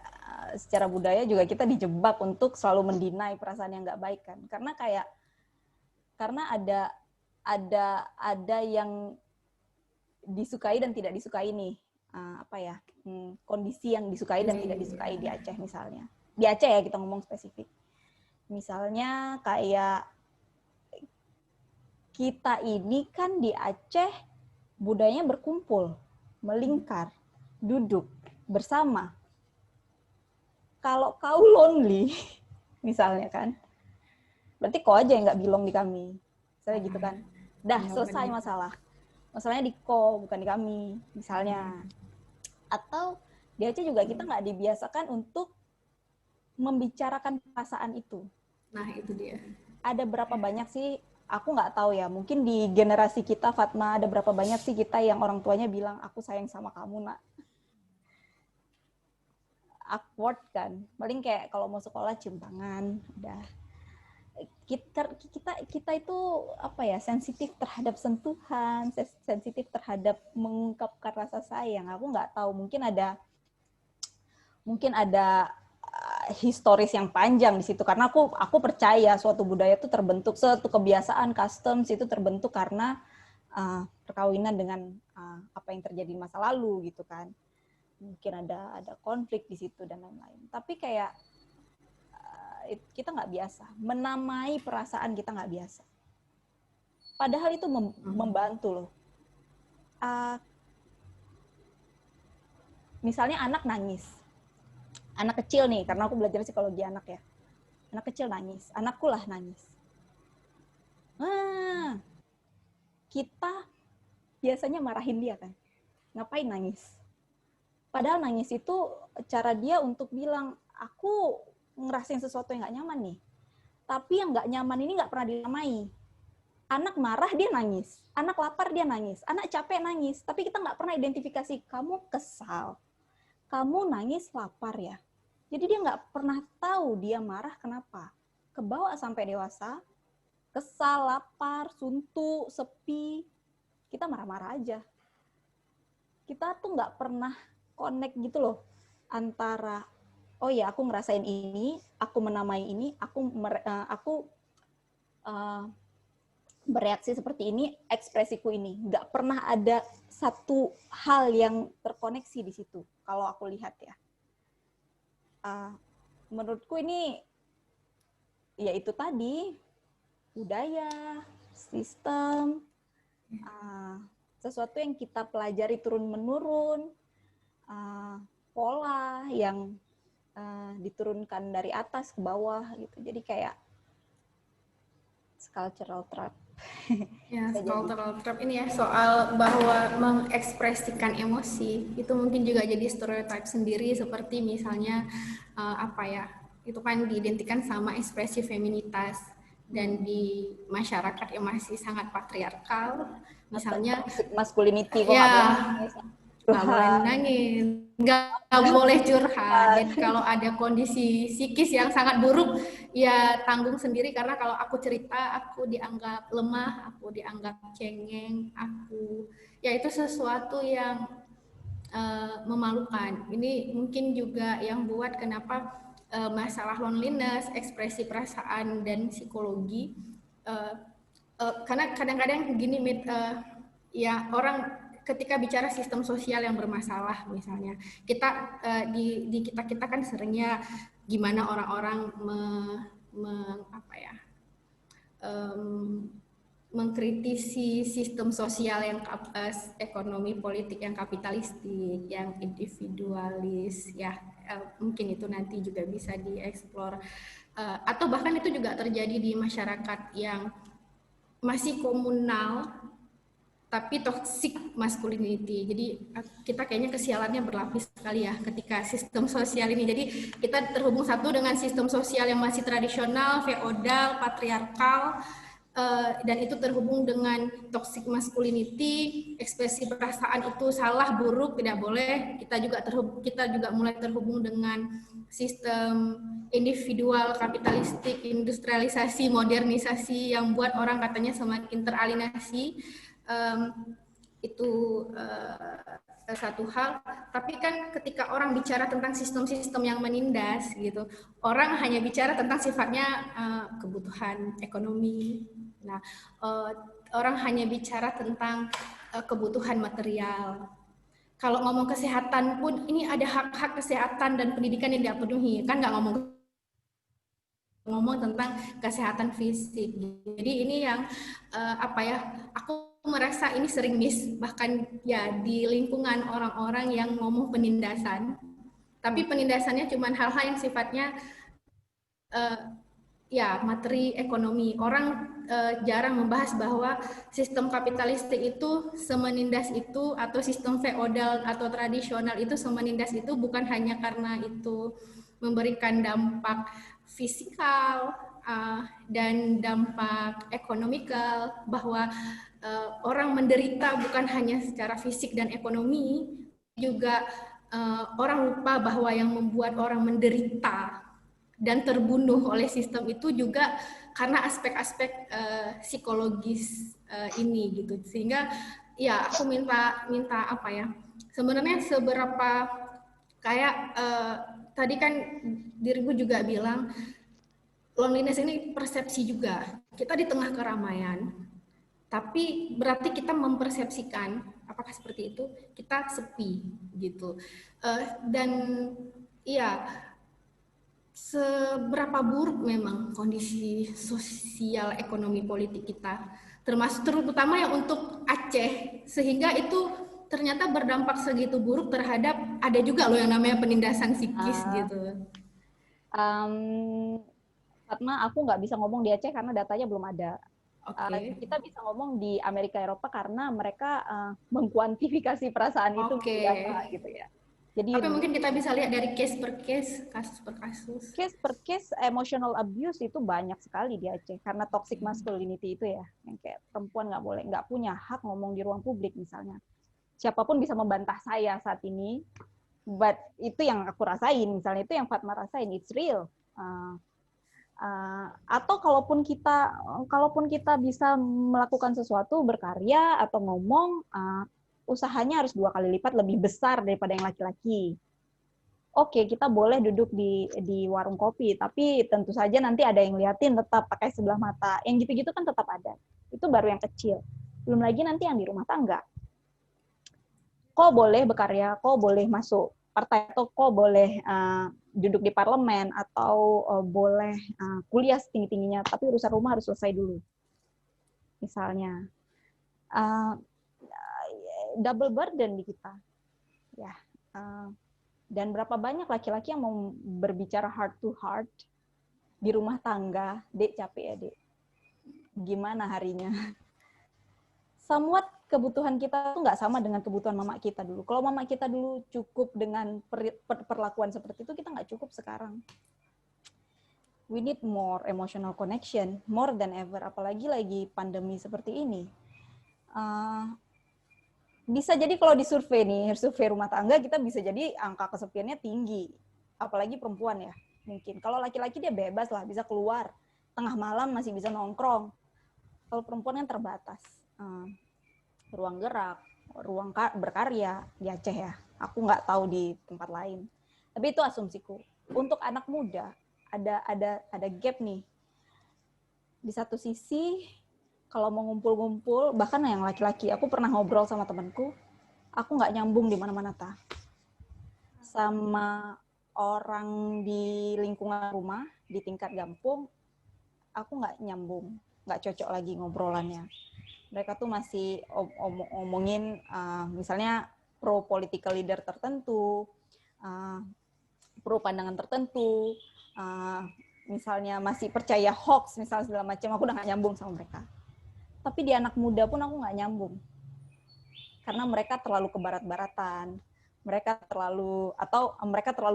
secara budaya juga kita dijebak untuk selalu mendinai perasaan yang nggak baik kan. Karena ada yang disukai dan tidak disukai nih. Kondisi yang disukai dan tidak disukai di Aceh misalnya. Di Aceh ya kita ngomong spesifik. Misalnya kayak kita ini kan di Aceh budayanya berkumpul, melingkar, duduk bersama. Kalau kau lonely, misalnya kan, berarti kau aja yang nggak belong di kami. Misalnya gitu kan. Dah, selesai masalah. Masalahnya di kau, bukan di kami, misalnya. Atau di Aceh juga kita nggak dibiasakan untuk membicarakan perasaan itu. Nah, itu dia. Ada berapa banyak sih, aku nggak tahu ya, mungkin di generasi kita, Fatma, ada berapa banyak sih kita yang orang tuanya bilang, aku sayang sama kamu, nak. Awkward kan, paling kayak kalau mau sekolah cium tangan, udah. Kita itu apa ya, sensitif terhadap sentuhan, sensitif terhadap mengungkapkan rasa sayang. Aku nggak tahu, mungkin ada historis yang panjang di situ, karena aku percaya suatu budaya itu terbentuk, suatu kebiasaan, customs itu terbentuk karena perkawinan dengan apa yang terjadi di masa lalu gitu kan. Mungkin ada konflik di situ dan lain-lain. Tapi kayak kita nggak biasa menamai perasaan, kita nggak biasa. Padahal itu membantu loh. Misalnya anak nangis. Anak kecil nih, karena aku belajar psikologi anak ya. Anak kecil nangis, anakku lah nangis. Kita biasanya marahin dia kan. Ngapain nangis? Padahal nangis itu cara dia untuk bilang, aku ngerasain sesuatu yang gak nyaman nih. Tapi yang gak nyaman ini gak pernah dinamai. Anak marah dia nangis, anak lapar dia nangis, anak capek nangis. Tapi kita gak pernah identifikasi, kamu kesal, kamu nangis lapar ya. Jadi dia nggak pernah tahu dia marah kenapa. Kebawa sampai dewasa, kesal, lapar, suntuk, sepi, kita marah-marah aja. Kita tuh nggak pernah connect gitu loh antara, oh ya aku ngerasain ini, aku menamai ini, aku bereaksi seperti ini, ekspresiku ini. Nggak pernah ada satu hal yang terkoneksi di situ, kalau aku lihat ya. Menurutku ini ya itu tadi, budaya, sistem, sesuatu yang kita pelajari turun-menurun, pola yang diturunkan dari atas ke bawah gitu. Jadi kayak cultural trap. Ya, cultural trap ini ya, soal bahwa mengekspresikan emosi itu mungkin juga jadi stereotype sendiri, seperti misalnya itu kan diidentikan sama ekspresi feminitas, dan di masyarakat yang masih sangat patriarkal misalnya masculinity kok nggak boleh nangis, nggak boleh curhat. Jadi kalau ada kondisi psikis yang sangat buruk, ya tanggung sendiri, karena kalau aku cerita, aku dianggap lemah, aku dianggap cengeng, ya itu sesuatu yang memalukan. Ini mungkin juga yang buat kenapa masalah loneliness, ekspresi perasaan, dan psikologi, karena kadang-kadang gini, ya orang ketika bicara sistem sosial yang bermasalah, misalnya kita di kita kan seringnya gimana orang-orang mengkritisi sistem sosial yang ekonomi politik yang kapitalistik, yang individualis, ya mungkin itu nanti juga bisa dieksplor, atau bahkan itu juga terjadi di masyarakat yang masih komunal tapi toxic masculinity. Jadi kita kayaknya kesialannya berlapis sekali ya ketika sistem sosial ini. Jadi kita terhubung satu dengan sistem sosial yang masih tradisional, feodal, patriarkal, dan itu terhubung dengan toxic masculinity, ekspresi perasaan itu salah, buruk, tidak boleh. Kita juga mulai terhubung dengan sistem individual, kapitalistik, industrialisasi, modernisasi yang buat orang katanya semakin teralienasi. Itu satu hal. Tapi kan ketika orang bicara tentang sistem-sistem yang menindas gitu, orang hanya bicara tentang sifatnya kebutuhan ekonomi. Nah, orang hanya bicara tentang kebutuhan material. Kalau ngomong kesehatan pun ini ada hak-hak kesehatan dan pendidikan yang tidak penuhi, kan nggak ngomong tentang kesehatan fisik. Jadi ini yang aku merasa ini sering miss, bahkan ya di lingkungan orang-orang yang ngomong penindasan, tapi penindasannya cuma hal-hal yang sifatnya ya materi ekonomi. Orang jarang membahas bahwa sistem kapitalistik itu semenindas itu, atau sistem feodal atau tradisional itu semenindas itu bukan hanya karena itu memberikan dampak fisikal dan dampak ekonomikal, bahwa orang menderita bukan hanya secara fisik dan ekonomi, juga orang lupa bahwa yang membuat orang menderita dan terbunuh oleh sistem itu juga karena aspek-aspek psikologis ini gitu. Sehingga ya aku minta apa ya, sebenarnya seberapa kayak tadi kan dirimu juga bilang loneliness ini persepsi juga. Kita di tengah keramaian, tapi berarti kita mempersepsikan apakah seperti itu, kita sepi gitu. Dan iya, seberapa buruk memang kondisi sosial ekonomi politik kita, terutama yang untuk Aceh, sehingga itu ternyata berdampak segitu buruk terhadap, ada juga loh yang namanya penindasan psikis gitu. Fatma, aku nggak bisa ngomong di Aceh karena datanya belum ada. Kita bisa ngomong di Amerika Eropa karena mereka mengkuantifikasi perasaan itu apa gitu ya. Jadi tapi mungkin kita bisa lihat dari case per case, kasus per kasus. Case per case emotional abuse itu banyak sekali di Aceh karena toxic masculinity itu ya, yang kayak perempuan nggak punya hak ngomong di ruang publik misalnya. Siapapun bisa membantah saya saat ini, but itu yang aku rasain, misalnya itu yang Fatma rasain, it's real. Atau kalaupun kita bisa melakukan sesuatu, berkarya atau ngomong, usahanya harus 2 kali lipat lebih besar daripada yang laki-laki. Oke, kita boleh duduk di warung kopi, tapi tentu saja nanti ada yang liatin, tetap pakai sebelah mata. Yang gitu-gitu kan tetap ada. Itu baru yang kecil. Belum lagi nanti yang di rumah tangga. Kok boleh berkarya, kok boleh masuk partai, atau kok boleh duduk di parlemen, atau boleh kuliah setinggi-tingginya, tapi urusan rumah harus selesai dulu. Misalnya. Double burden di kita. Ya. Dan berapa banyak laki-laki yang mau berbicara heart to heart di rumah tangga, Dek capek ya, Dek. Gimana harinya? Somewhat kebutuhan kita tuh nggak sama dengan kebutuhan mama kita dulu. Kalau mama kita dulu cukup dengan perlakuan seperti itu, kita nggak cukup sekarang. We need more emotional connection, more than ever. Apalagi lagi pandemi seperti ini. Bisa jadi kalau disurvei nih, survei rumah tangga, kita bisa jadi angka kesepiannya tinggi. Apalagi perempuan ya, mungkin. Kalau laki-laki dia bebas lah, bisa keluar. Tengah malam masih bisa nongkrong. Kalau perempuan kan terbatas. Ruang gerak, ruang berkarya di Aceh ya. Aku nggak tahu di tempat lain. Tapi itu asumsiku. Untuk anak muda, ada gap nih. Di satu sisi, kalau mau ngumpul-ngumpul, bahkan yang laki-laki, aku pernah ngobrol sama temanku, aku nggak nyambung di mana-mana, sama orang di lingkungan rumah, di tingkat kampung, aku nggak nyambung, nggak cocok lagi ngobrolannya. Mereka tuh masih ngomongin misalnya pro political leader tertentu, pro pandangan tertentu, misalnya masih percaya hoax, misalnya segala macam, aku udah nggak nyambung sama mereka. Tapi di anak muda pun aku nggak nyambung. Karena mereka terlalu kebarat-baratan, mereka terlalu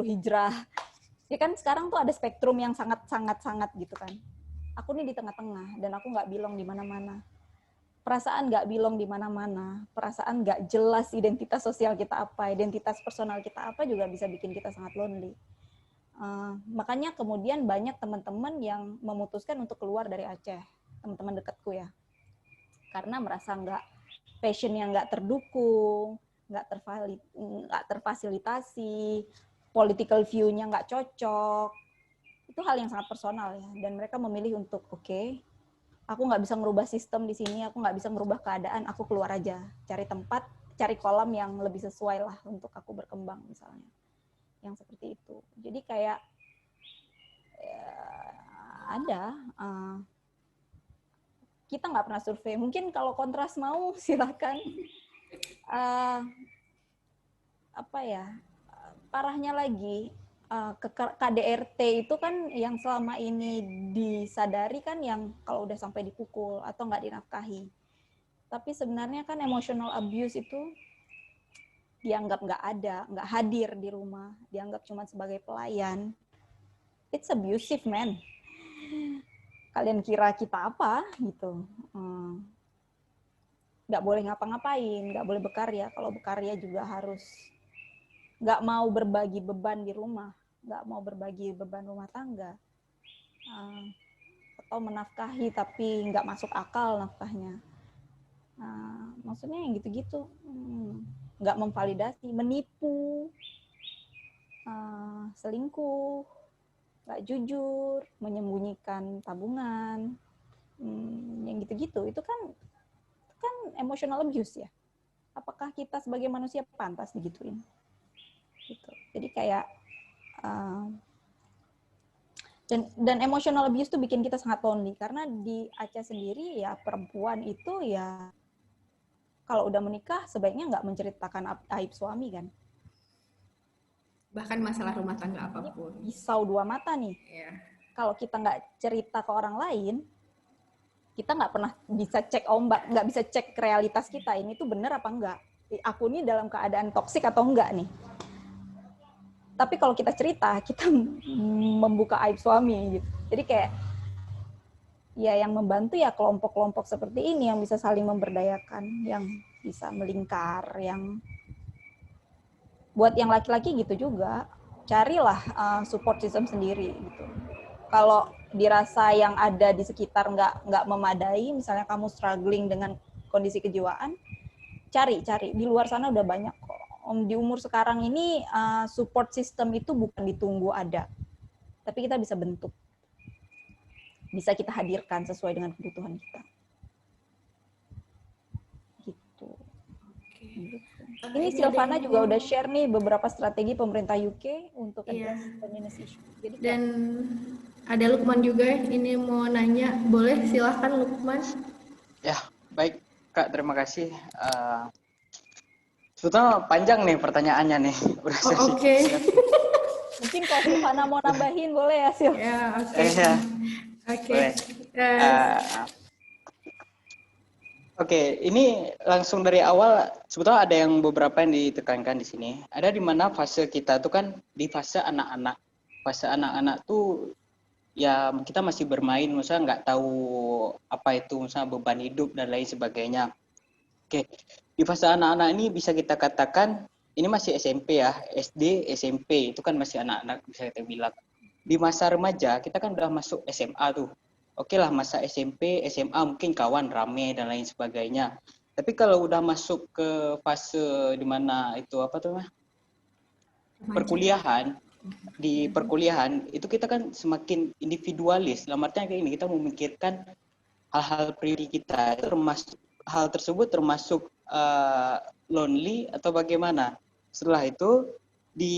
hijrah. Ya kan sekarang tuh ada spektrum yang sangat gitu kan. Aku nih di tengah-tengah dan aku nggak belong di mana-mana. Perasaan nggak belong di mana-mana, perasaan nggak jelas identitas sosial kita apa, identitas personal kita apa juga bisa bikin kita sangat lonely. Makanya kemudian banyak teman-teman yang memutuskan untuk keluar dari Aceh, teman-teman dekatku ya, karena merasa passion-nya nggak terdukung, nggak terfasilitasi, political view-nya nggak cocok. Itu hal yang sangat personal ya, dan mereka memilih untuk aku nggak bisa merubah sistem di sini, aku nggak bisa merubah keadaan, aku keluar aja, cari tempat, cari kolam yang lebih sesuai lah untuk aku berkembang misalnya, yang seperti itu. Jadi kayak ada, kita nggak pernah survei. Mungkin kalau Kontras mau silakan. Parahnya lagi. KDRT itu kan yang selama ini disadari kan yang kalau udah sampai dipukul atau nggak dinafkahi. Tapi sebenarnya kan emotional abuse itu dianggap nggak ada, nggak hadir di rumah, dianggap cuma sebagai pelayan. It's abusive, man. Kalian kira kita apa gitu? Nggak boleh ngapa-ngapain, nggak boleh berkarya. Kalau berkarya juga harus nggak mau berbagi beban di rumah, nggak mau berbagi beban rumah tangga, atau menafkahi tapi nggak masuk akal nafkahnya. Maksudnya yang gitu-gitu, nggak memvalidasi, menipu, selingkuh, nggak jujur, menyembunyikan tabungan, yang gitu-gitu, itu kan emotional abuse ya. Apakah kita sebagai manusia pantas digituin? Gitu. Jadi kayak dan emotional abuse itu bikin kita sangat lonely karena di Aceh sendiri ya perempuan itu ya kalau udah menikah sebaiknya nggak menceritakan aib suami kan. Bahkan masalah rumah tangga apapun. Pisau dua mata nih. Yeah. Kalau kita nggak cerita ke orang lain, kita nggak pernah bisa cek ombak, nggak bisa cek realitas kita ini tuh bener apa enggak. Aku ini dalam keadaan toksik atau enggak nih. Tapi kalau kita cerita, kita membuka aib suami gitu. Jadi kayak ya yang membantu ya kelompok-kelompok seperti ini yang bisa saling memberdayakan, yang bisa melingkar, yang buat yang laki-laki gitu juga, carilah support system sendiri gitu. Kalau dirasa yang ada di sekitar nggak memadai, misalnya kamu struggling dengan kondisi kejiwaan, cari di luar sana udah banyak kok. Di umur sekarang ini support system itu bukan ditunggu ada, tapi kita bisa bentuk, bisa kita hadirkan sesuai dengan kebutuhan kita. Gitu. Ini Silvana juga udah share nih beberapa strategi pemerintah UK untuk address feminist issue. Jadi dan ada Lukman juga ini mau nanya, boleh silahkan Lukman. Ya, baik Kak, terima kasih. Sebetulnya panjang nih pertanyaannya nih. Oke. Mungkin kalau Silvana mau nambahin boleh ya Sil? Ya, oke. Oke. Oke, ini langsung dari awal sebetulnya ada yang beberapa yang ditekankan di sini. Ada di mana fase kita tuh kan di fase anak-anak. Fase anak-anak tuh ya kita masih bermain, misalnya nggak tahu apa itu misalnya beban hidup dan lain sebagainya. Oke, di fase anak-anak ini bisa kita katakan ini masih SMP ya, SD, SMP itu kan masih anak-anak bisa kita bilang. Di masa remaja kita kan udah masuk SMA tuh. Oke lah masa SMP, SMA mungkin kawan rame dan lain sebagainya. Tapi kalau udah masuk ke fase di mana itu apa tuh mah? Perkuliahan, di perkuliahan itu kita kan semakin individualis. Dalam artinya kayak ini kita memikirkan hal-hal pribadi kita. Hal tersebut termasuk lonely atau bagaimana. Setelah itu di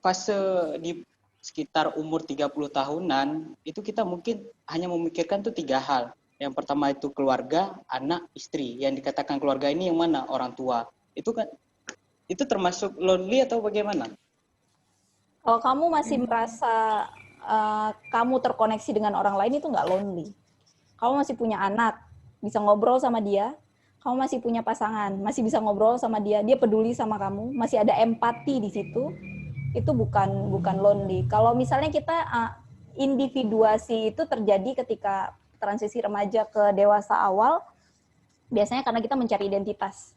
fase di sekitar umur 30 tahunan, itu kita mungkin hanya memikirkan tuh 3 hal. Yang pertama itu keluarga, anak, istri. Yang dikatakan keluarga ini yang mana? Orang tua. Itu kan, itu termasuk lonely atau bagaimana? Kalau kamu masih merasa kamu terkoneksi dengan orang lain, itu nggak lonely. Kamu masih punya anak, bisa ngobrol sama dia. Kamu masih punya pasangan, masih bisa ngobrol sama dia. Dia peduli sama kamu, masih ada empati di situ. Itu bukan lonely. Kalau misalnya kita individuasi itu terjadi ketika transisi remaja ke dewasa awal, biasanya karena kita mencari identitas.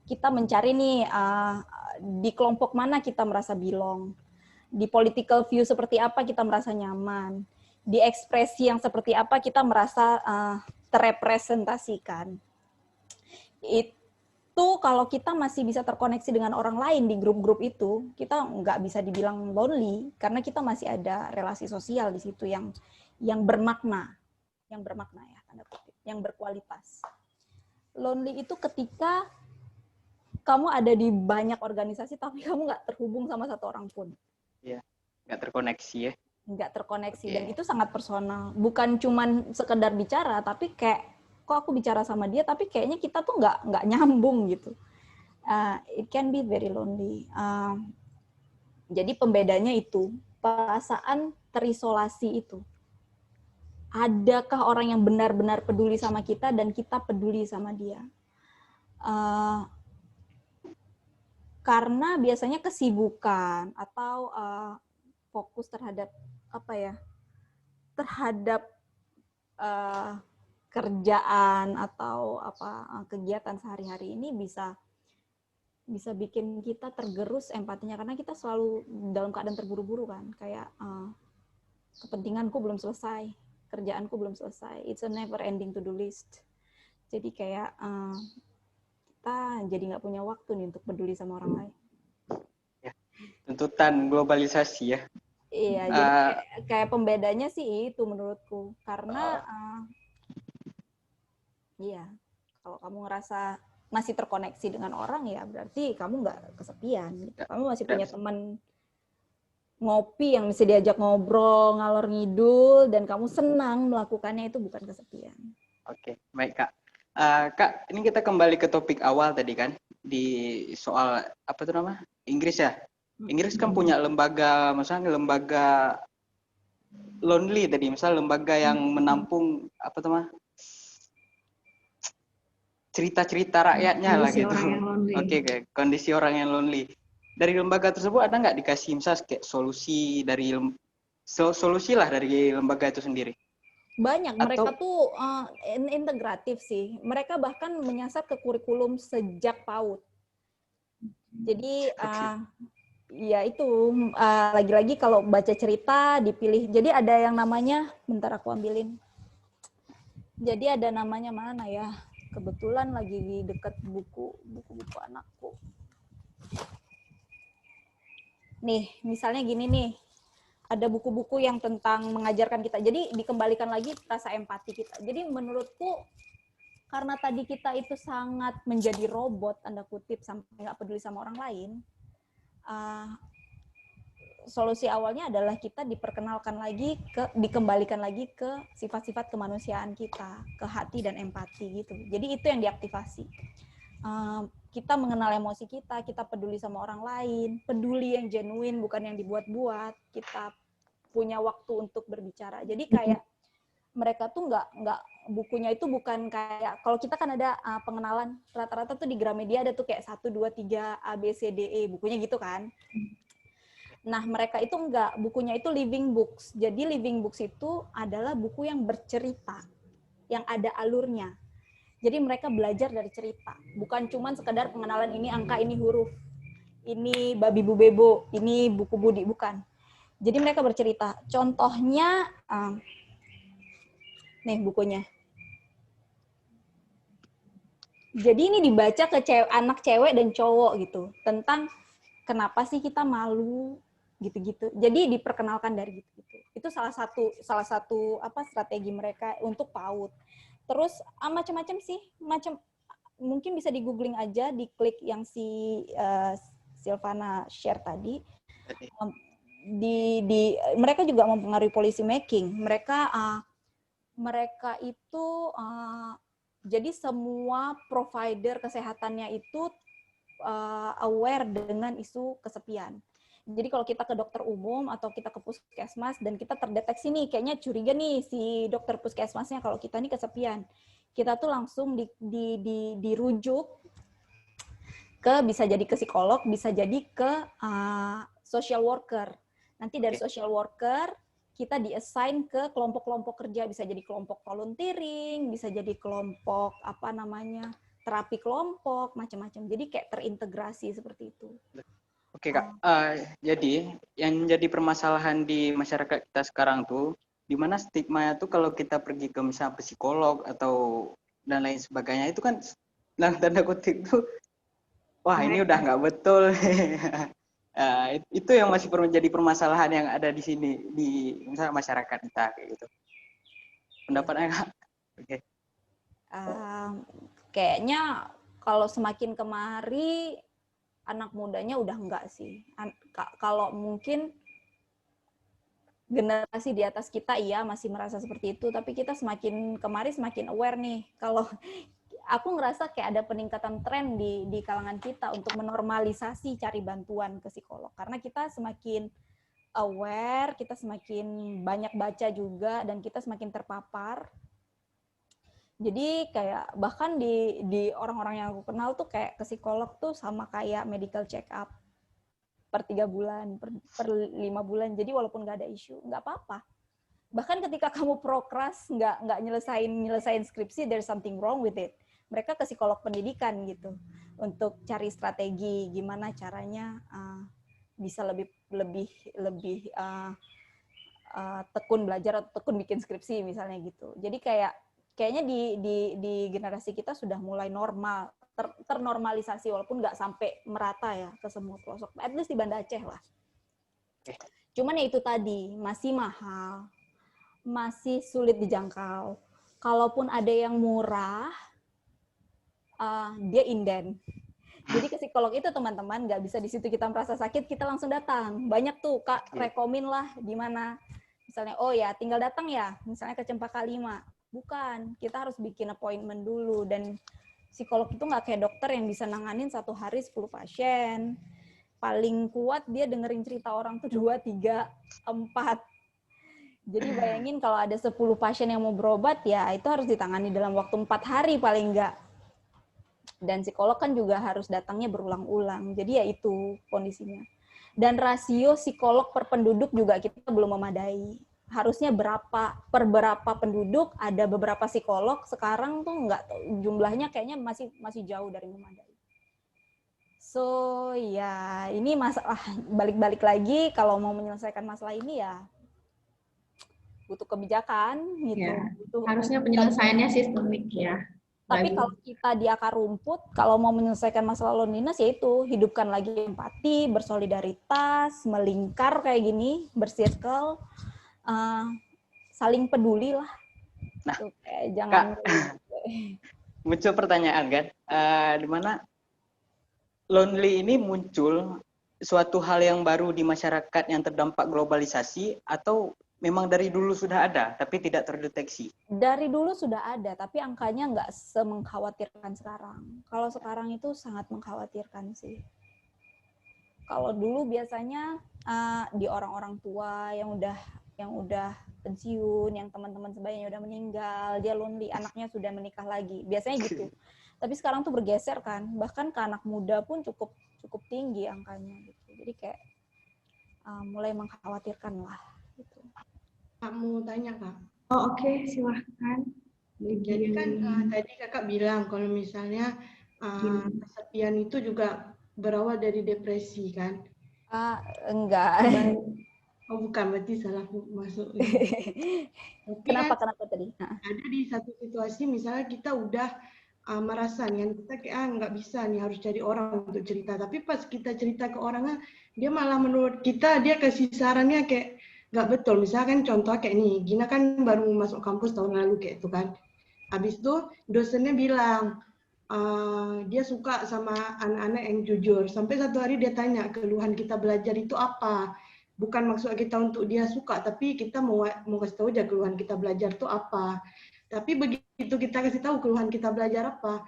Kita mencari nih di kelompok mana kita merasa belong, di political view seperti apa kita merasa nyaman, di ekspresi yang seperti apa kita merasa terrepresentasikan. Itu kalau kita masih bisa terkoneksi dengan orang lain di grup-grup itu, kita nggak bisa dibilang lonely karena kita masih ada relasi sosial di situ yang bermakna ya, tanda kutip, yang berkualitas. Lonely itu ketika kamu ada di banyak organisasi tapi kamu nggak terhubung sama satu orang pun. Iya, nggak terkoneksi ya. Nggak terkoneksi, dan itu sangat personal. Bukan cuman sekedar bicara, tapi kayak, kok aku bicara sama dia, tapi kayaknya kita tuh nggak nyambung gitu. It can be very lonely. Jadi pembedanya itu, perasaan terisolasi itu. Adakah orang yang benar-benar peduli sama kita dan kita peduli sama dia? Karena biasanya kesibukan atau fokus terhadap kerjaan atau kegiatan sehari-hari ini bisa bikin kita tergerus empatinya, karena kita selalu dalam keadaan terburu-buru kan, kayak kepentinganku belum selesai, kerjaanku belum selesai, it's a never ending to do list. Jadi kayak kita jadi nggak punya waktu nih untuk peduli sama orang lain. Ya, tuntutan globalisasi ya. Iya, jadi kayak pembedanya sih itu menurutku. Karena iya, kalau kamu ngerasa masih terkoneksi dengan orang, ya berarti kamu nggak kesepian. Gitu. Kamu masih punya teman ngopi yang bisa diajak ngobrol, ngalor ngidul, dan kamu senang melakukannya, itu bukan kesepian. Oke, baik Kak. Kak, ini kita kembali ke topik awal tadi kan, di soal apa tuh nama? Inggris ya. Inggris kan punya lembaga, misalnya lembaga lonely tadi, misalnya lembaga yang menampung apa tuh mah? Cerita-cerita rakyatnya lah gitu. Oke, kondisi orang yang lonely. Dari lembaga tersebut ada nggak dikasih misalnya kayak solusi dari solusi lah dari lembaga itu sendiri? Banyak, mereka tuh integratif sih. Mereka bahkan menyasar ke kurikulum sejak PAUD. Jadi ya itu lagi-lagi kalau baca cerita dipilih. Jadi ada yang namanya, bentar aku ambilin. Jadi ada namanya mana ya? Kebetulan lagi di dekat buku-buku anakku. Nih, misalnya gini nih. Ada buku-buku yang tentang mengajarkan kita. Jadi dikembalikan lagi rasa empati kita. Jadi menurutku karena tadi kita itu sangat menjadi robot, tanda kutip, sampai nggak peduli sama orang lain, solusi awalnya adalah kita dikembalikan lagi ke sifat-sifat kemanusiaan kita, ke hati dan empati gitu. Jadi itu yang diaktifasi. Kita mengenal emosi kita peduli sama orang lain, peduli yang genuine, bukan yang dibuat-buat, kita punya waktu untuk berbicara. Jadi kayak mereka tuh nggak bukunya itu bukan kayak, kalau kita kan ada pengenalan, rata-rata tuh di Gramedia ada tuh kayak 1, 2, 3, A, B, C, D, E, bukunya gitu kan. Nah, mereka itu enggak, bukunya itu living books. Jadi living books itu adalah buku yang bercerita, yang ada alurnya. Jadi mereka belajar dari cerita, bukan cuman sekedar pengenalan ini angka, ini huruf, ini babi bu bebo, ini buku budi, bukan. Jadi mereka bercerita. Contohnya, nih bukunya. Jadi ini dibaca ke anak cewek dan cowok gitu, tentang kenapa sih kita malu, gitu-gitu. Jadi diperkenalkan dari gitu-gitu. Itu salah satu strategi mereka untuk PAUD. Terus macam-macam sih, mungkin bisa di googling aja, diklik yang si Silvana share tadi. mereka juga mempengaruhi policy making. Mereka itu jadi semua provider kesehatannya itu aware dengan isu kesepian. Jadi kalau kita ke dokter umum atau kita ke puskesmas dan kita terdeteksi nih, kayaknya curiga nih si dokter puskesmasnya kalau kita nih kesepian, kita tuh langsung dirujuk ke, bisa jadi ke psikolog, bisa jadi ke social worker. Nanti dari social worker kita di-assign ke kelompok-kelompok kerja, bisa jadi kelompok volunteering, bisa jadi kelompok terapi kelompok, macam-macam. Jadi kayak terintegrasi seperti itu. Oke Kak, jadi yang jadi permasalahan di masyarakat kita sekarang tuh, di mana stigma tuh kalau kita pergi ke misalnya psikolog atau dan lain sebagainya itu kan dalam tanda kutip tuh, wah ini udah nggak betul. Itu yang masih menjadi permasalahan yang ada di sini di misalnya masyarakat kita kayak gitu. Pendapatnya Kak? Oke. Kayaknya kalau semakin kemari anak mudanya udah enggak sih. Kalau mungkin generasi di atas kita iya masih merasa seperti itu, tapi kita semakin kemari semakin aware nih. Kalau aku ngerasa kayak ada peningkatan tren di kalangan kita untuk menormalisasi cari bantuan ke psikolog. Karena kita semakin aware, kita semakin banyak baca juga, dan kita semakin terpapar. Jadi kayak bahkan di orang-orang yang aku kenal tuh kayak ke psikolog tuh sama kayak medical check up per 3 bulan, per 5 bulan. Jadi walaupun nggak ada isu, nggak apa-apa. Bahkan ketika kamu prokras, nggak nyelesain skripsi, there's something wrong with it. Mereka ke psikolog pendidikan gitu untuk cari strategi gimana caranya bisa lebih tekun belajar atau tekun bikin skripsi misalnya gitu. Jadi kayaknya di generasi kita sudah mulai normal, ternormalisasi walaupun nggak sampai merata ya ke semua pelosok. At least di Banda Aceh lah. Cuman ya itu tadi, masih mahal, masih sulit dijangkau. Kalaupun ada yang murah, dia inden. Jadi ke psikolog itu teman-teman nggak bisa di situ kita merasa sakit kita langsung datang. Banyak tuh Kak rekomin lah di mana. Misalnya oh ya tinggal datang ya, misalnya ke Cempaka 5. Bukan, kita harus bikin appointment dulu, dan psikolog itu nggak kayak dokter yang bisa nanganin 1 hari 10 pasien. Paling kuat dia dengerin cerita orang tuh 2, 3, 4. Jadi bayangin kalau ada 10 pasien yang mau berobat ya itu harus ditangani dalam waktu 4 hari paling nggak. Dan psikolog kan juga harus datangnya berulang-ulang. Jadi ya itu kondisinya. Dan rasio psikolog per penduduk juga kita belum memadai. Harusnya per berapa penduduk ada beberapa psikolog, sekarang tuh nggak, jumlahnya kayaknya masih jauh dari memadai. So ya ini masalah, balik-balik lagi kalau mau menyelesaikan masalah ini ya butuh kebijakan gitu. Ya, harusnya penyelesaiannya sistemik ya. Tapi kalau kita di akar rumput, kalau mau menyelesaikan masalah loneliness yaitu hidupkan lagi empati, bersolidaritas, melingkar kayak gini, bersirkel, saling peduli lah. Nah, jangan muncul pertanyaan kan, di mana lonely ini muncul suatu hal yang baru di masyarakat yang terdampak globalisasi atau memang dari dulu sudah ada tapi tidak terdeteksi? Dari dulu sudah ada tapi angkanya nggak semengkhawatirkan sekarang. Kalau sekarang itu sangat mengkhawatirkan sih. Kalau dulu biasanya di orang-orang tua yang udah pensiun, yang teman-teman sebayanya udah meninggal, dia lonely, anaknya sudah menikah lagi. Biasanya gitu. Tapi sekarang tuh bergeser kan, bahkan ke anak muda pun cukup tinggi angkanya gitu. Jadi kayak mulai mengkhawatirkan lah gitu. Kamu tanya Kak. Oh oke, silahkan. Jadi kan tadi Kakak bilang kalau misalnya kesepian itu juga berawal dari depresi kan? Enggak. Oh bukan, berarti salah masuk. Kenapa tadi? Ada di satu situasi misalnya kita udah merasa nih, kita kayak nggak bisa nih, harus cari orang untuk cerita. Tapi pas kita cerita ke orangnya, dia malah menurut kita, dia kasih sarannya kayak nggak betul. Misalkan contoh kayak nih, Gina kan baru masuk kampus tahun lalu kayak itu kan. Habis itu dosennya bilang, dia suka sama anak-anak yang jujur. Sampai satu hari dia tanya, keluhan kita belajar itu apa? bukan maksud kita untuk dia suka, tapi kita mau kasih tahu aja keluhan kita belajar tuh apa. Tapi begitu kita kasih tahu keluhan kita belajar apa,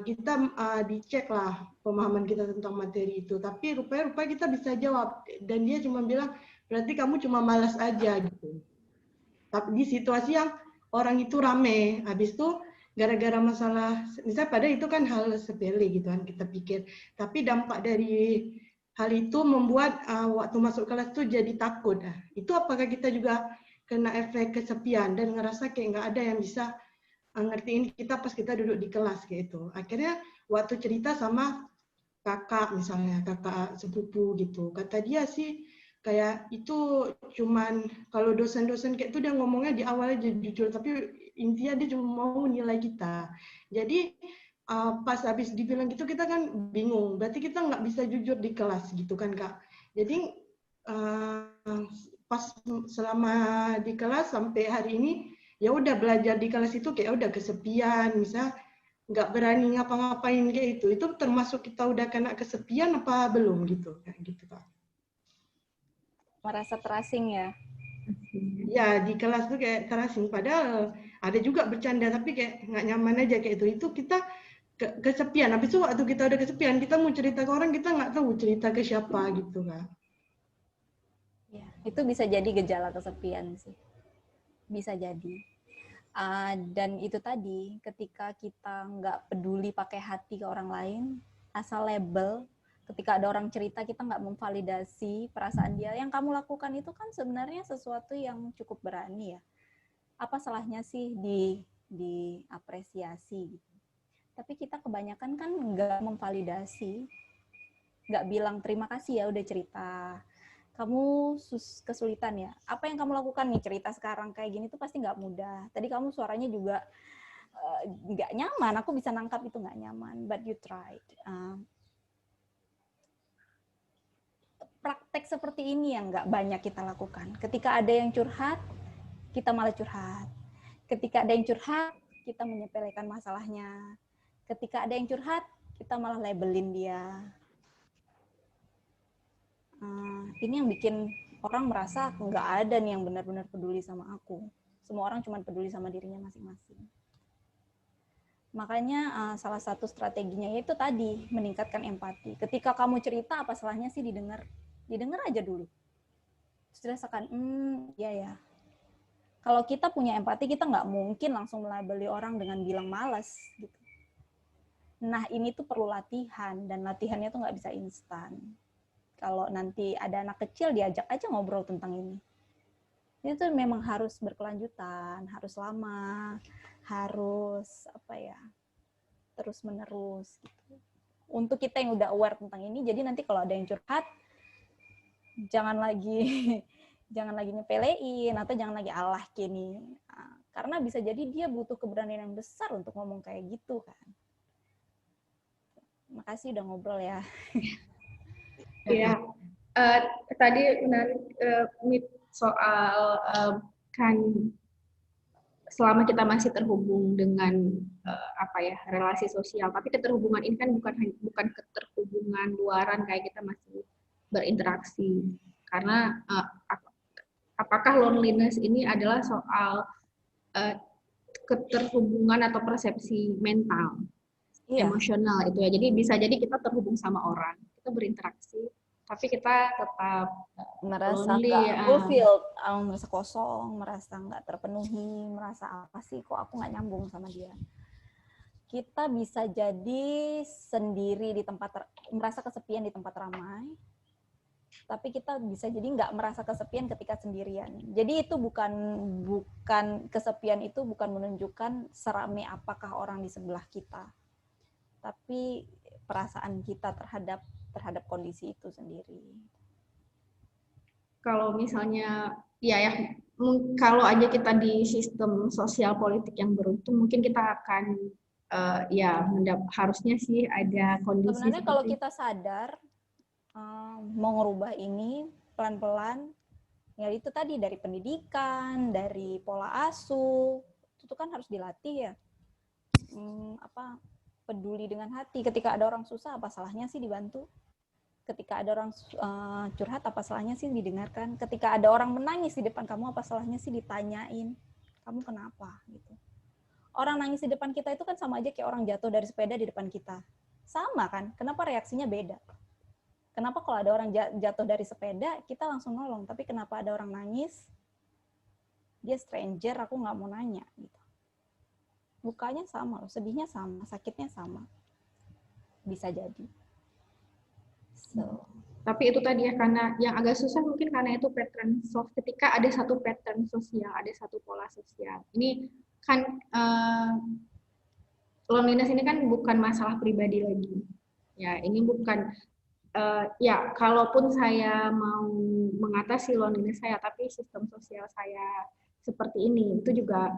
kita dicek lah pemahaman kita tentang materi itu. Tapi rupanya kita bisa jawab, dan dia cuma bilang berarti kamu cuma malas aja gitu. Tapi di situasi yang orang itu rame, habis itu gara-gara masalah, misalnya pada itu kan hal sepele gitu kan kita pikir, tapi dampak dari hal itu membuat waktu masuk kelas tuh jadi takut. Itu apakah kita juga kena efek kesepian dan ngerasa kayak nggak ada yang bisa ngertiin kita pas kita duduk di kelas gitu. Akhirnya waktu cerita sama kakak misalnya, kakak sepupu gitu, kata dia sih kayak itu cuman kalau dosen-dosen kayak itu dia ngomongnya di awal aja jujur, tapi intinya dia cuma mau nilai kita. Jadi pas habis dibilang gitu kita kan bingung, berarti kita nggak bisa jujur di kelas gitu kan Kak. Jadi pas selama di kelas sampai hari ini ya udah belajar di kelas itu kayak udah kesepian, misal nggak berani ngapa-ngapain kayak itu termasuk kita udah kena kesepian apa belum gitu, kayak gitu Kak. Merasa terasing ya? Ya di kelas tuh kayak terasing, padahal ada juga bercanda tapi kayak nggak nyaman aja kayak itu kita kesepian. Habis itu waktu kita udah kesepian, kita mau cerita ke orang kita nggak tahu cerita ke siapa gitu kan. Ya, itu bisa jadi gejala kesepian sih, bisa jadi. Dan itu tadi, ketika kita nggak peduli pakai hati ke orang lain, asal label, ketika ada orang cerita kita nggak memvalidasi perasaan dia, yang kamu lakukan itu kan sebenarnya sesuatu yang cukup berani ya. Apa salahnya sih diapresiasi gitu. Tapi kita kebanyakan kan nggak memvalidasi, nggak bilang terima kasih ya udah cerita. Kamu kesulitan ya. Apa yang kamu lakukan nih cerita sekarang kayak gini tuh pasti nggak mudah. Tadi kamu suaranya juga nggak nyaman. Aku bisa nangkap itu nggak nyaman. But you tried. Praktek seperti ini yang nggak banyak kita lakukan. Ketika ada yang curhat, kita malah curhat. Ketika ada yang curhat, kita menyepelekan masalahnya. Ketika ada yang curhat, kita malah labelin dia. Ini yang bikin orang merasa nggak ada nih yang benar-benar peduli sama aku. Semua orang cuma peduli sama dirinya masing-masing. Makanya salah satu strateginya yaitu tadi, meningkatkan empati. Ketika kamu cerita, apa salahnya sih didengar? Didengar aja dulu. Terus dirasakan, ya. Kalau kita punya empati, kita nggak mungkin langsung melabeli orang dengan bilang malas. Gitu. Nah, ini tuh perlu latihan, dan latihannya tuh nggak bisa instan. Kalau nanti ada anak kecil, diajak aja ngobrol tentang ini. Itu memang harus berkelanjutan, harus lama, harus terus-menerus. Gitu. Untuk kita yang udah aware tentang ini, jadi nanti kalau ada yang curhat, jangan lagi nyepelein, atau jangan lagi alah kini. Karena bisa jadi dia butuh keberanian yang besar untuk ngomong kayak gitu kan. Makasih udah ngobrol ya. Iya, tadi menarik soal kan selama kita masih terhubung dengan relasi sosial, tapi keterhubungan ini kan bukan keterhubungan luaran kayak kita masih berinteraksi. Karena apakah loneliness ini adalah soal keterhubungan atau persepsi mental, emosional itu ya. Jadi bisa jadi kita terhubung sama orang, kita berinteraksi, tapi kita tetap merasa lonely, nggak fulfilled, merasa kosong, merasa nggak terpenuhi, merasa apa sih kok aku nggak nyambung sama dia. Kita bisa jadi sendiri di tempat, merasa kesepian di tempat ramai, tapi kita bisa jadi nggak merasa kesepian ketika sendirian. Jadi itu bukan kesepian itu bukan menunjukkan serame apakah orang di sebelah kita, tapi perasaan kita terhadap kondisi itu sendiri. Kalau misalnya kalau aja kita di sistem sosial politik yang beruntung, mungkin kita akan harusnya sih ada kondisi sebenarnya kalau kita sadar mau ngerubah ini pelan-pelan, ya itu tadi dari pendidikan, dari pola asuh, itu kan harus dilatih ya. Peduli dengan hati. Ketika ada orang susah, apa salahnya sih dibantu? Ketika ada orang curhat, apa salahnya sih didengarkan? Ketika ada orang menangis di depan kamu, apa salahnya sih ditanyain? Kamu kenapa? Gitu. Orang nangis di depan kita itu kan sama aja kayak orang jatuh dari sepeda di depan kita. Sama kan? Kenapa reaksinya beda? Kenapa kalau ada orang jatuh dari sepeda, kita langsung nolong. Tapi kenapa ada orang nangis, dia stranger, aku nggak mau nanya. Gitu. Lukanya sama, sedihnya sama, sakitnya sama. Bisa jadi. So. Tapi itu tadi ya, karena yang agak susah mungkin karena itu pattern soft. Ketika ada satu pattern sosial, ada satu pola sosial. Ini kan loneliness ini kan bukan masalah pribadi lagi. Ya, ini bukan ya kalaupun saya mau mengatasi loneliness saya, tapi sistem sosial saya seperti ini, itu juga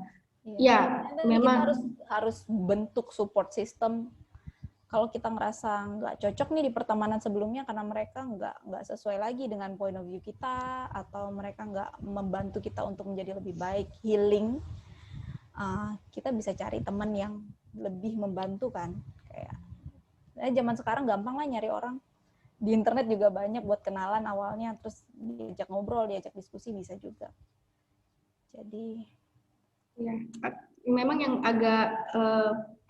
ya memang kita harus bentuk support system. Kalau kita ngerasa nggak cocok nih di pertemanan sebelumnya karena mereka nggak sesuai lagi dengan point of view kita, atau mereka nggak membantu kita untuk menjadi lebih baik, healing, kita bisa cari teman yang lebih membantu kan. Kayak zaman sekarang gampang lah nyari orang. Di internet juga banyak buat kenalan awalnya, terus diajak ngobrol, diajak diskusi bisa juga. Jadi ya memang yang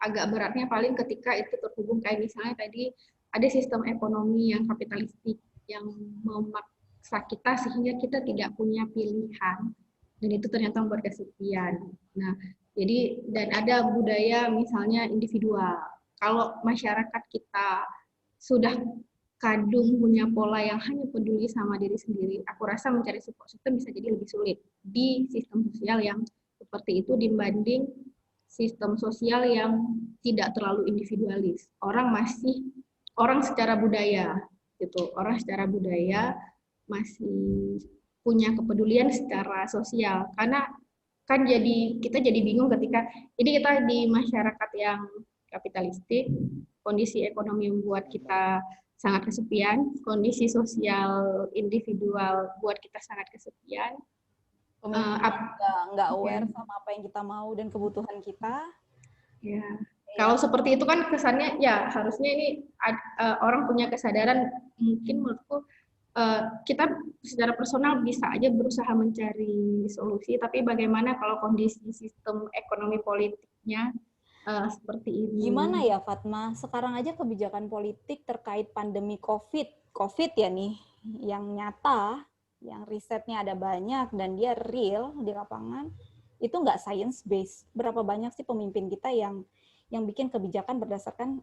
agak beratnya paling ketika itu terhubung kayak misalnya tadi ada sistem ekonomi yang kapitalistik yang memaksa kita sehingga kita tidak punya pilihan, dan itu ternyata membuat kesepian. Nah, jadi dan ada budaya misalnya individual. Kalau masyarakat kita sudah kadung punya pola yang hanya peduli sama diri sendiri, aku rasa mencari support system bisa jadi lebih sulit di sistem sosial yang seperti itu dibanding sistem sosial yang tidak terlalu individualis. Orang secara budaya gitu, orang secara budaya masih punya kepedulian secara sosial, karena kan kita jadi bingung ketika ini kita di masyarakat yang kapitalistik, kondisi ekonomi membuat kita sangat kesepian, kondisi sosial individual buat kita sangat kesepian. Nggak aware sama apa yang kita mau dan kebutuhan kita. Ya. Kalau seperti itu kan kesannya ya harusnya ini orang punya kesadaran, mungkin menurutku kita secara personal bisa aja berusaha mencari solusi, tapi bagaimana kalau kondisi sistem ekonomi politiknya seperti ini? Gimana ya Fatma? Sekarang aja kebijakan politik terkait pandemi COVID ya nih, yang nyata, yang risetnya ada banyak dan dia real di lapangan, itu nggak science based. Berapa banyak sih pemimpin kita yang bikin kebijakan berdasarkan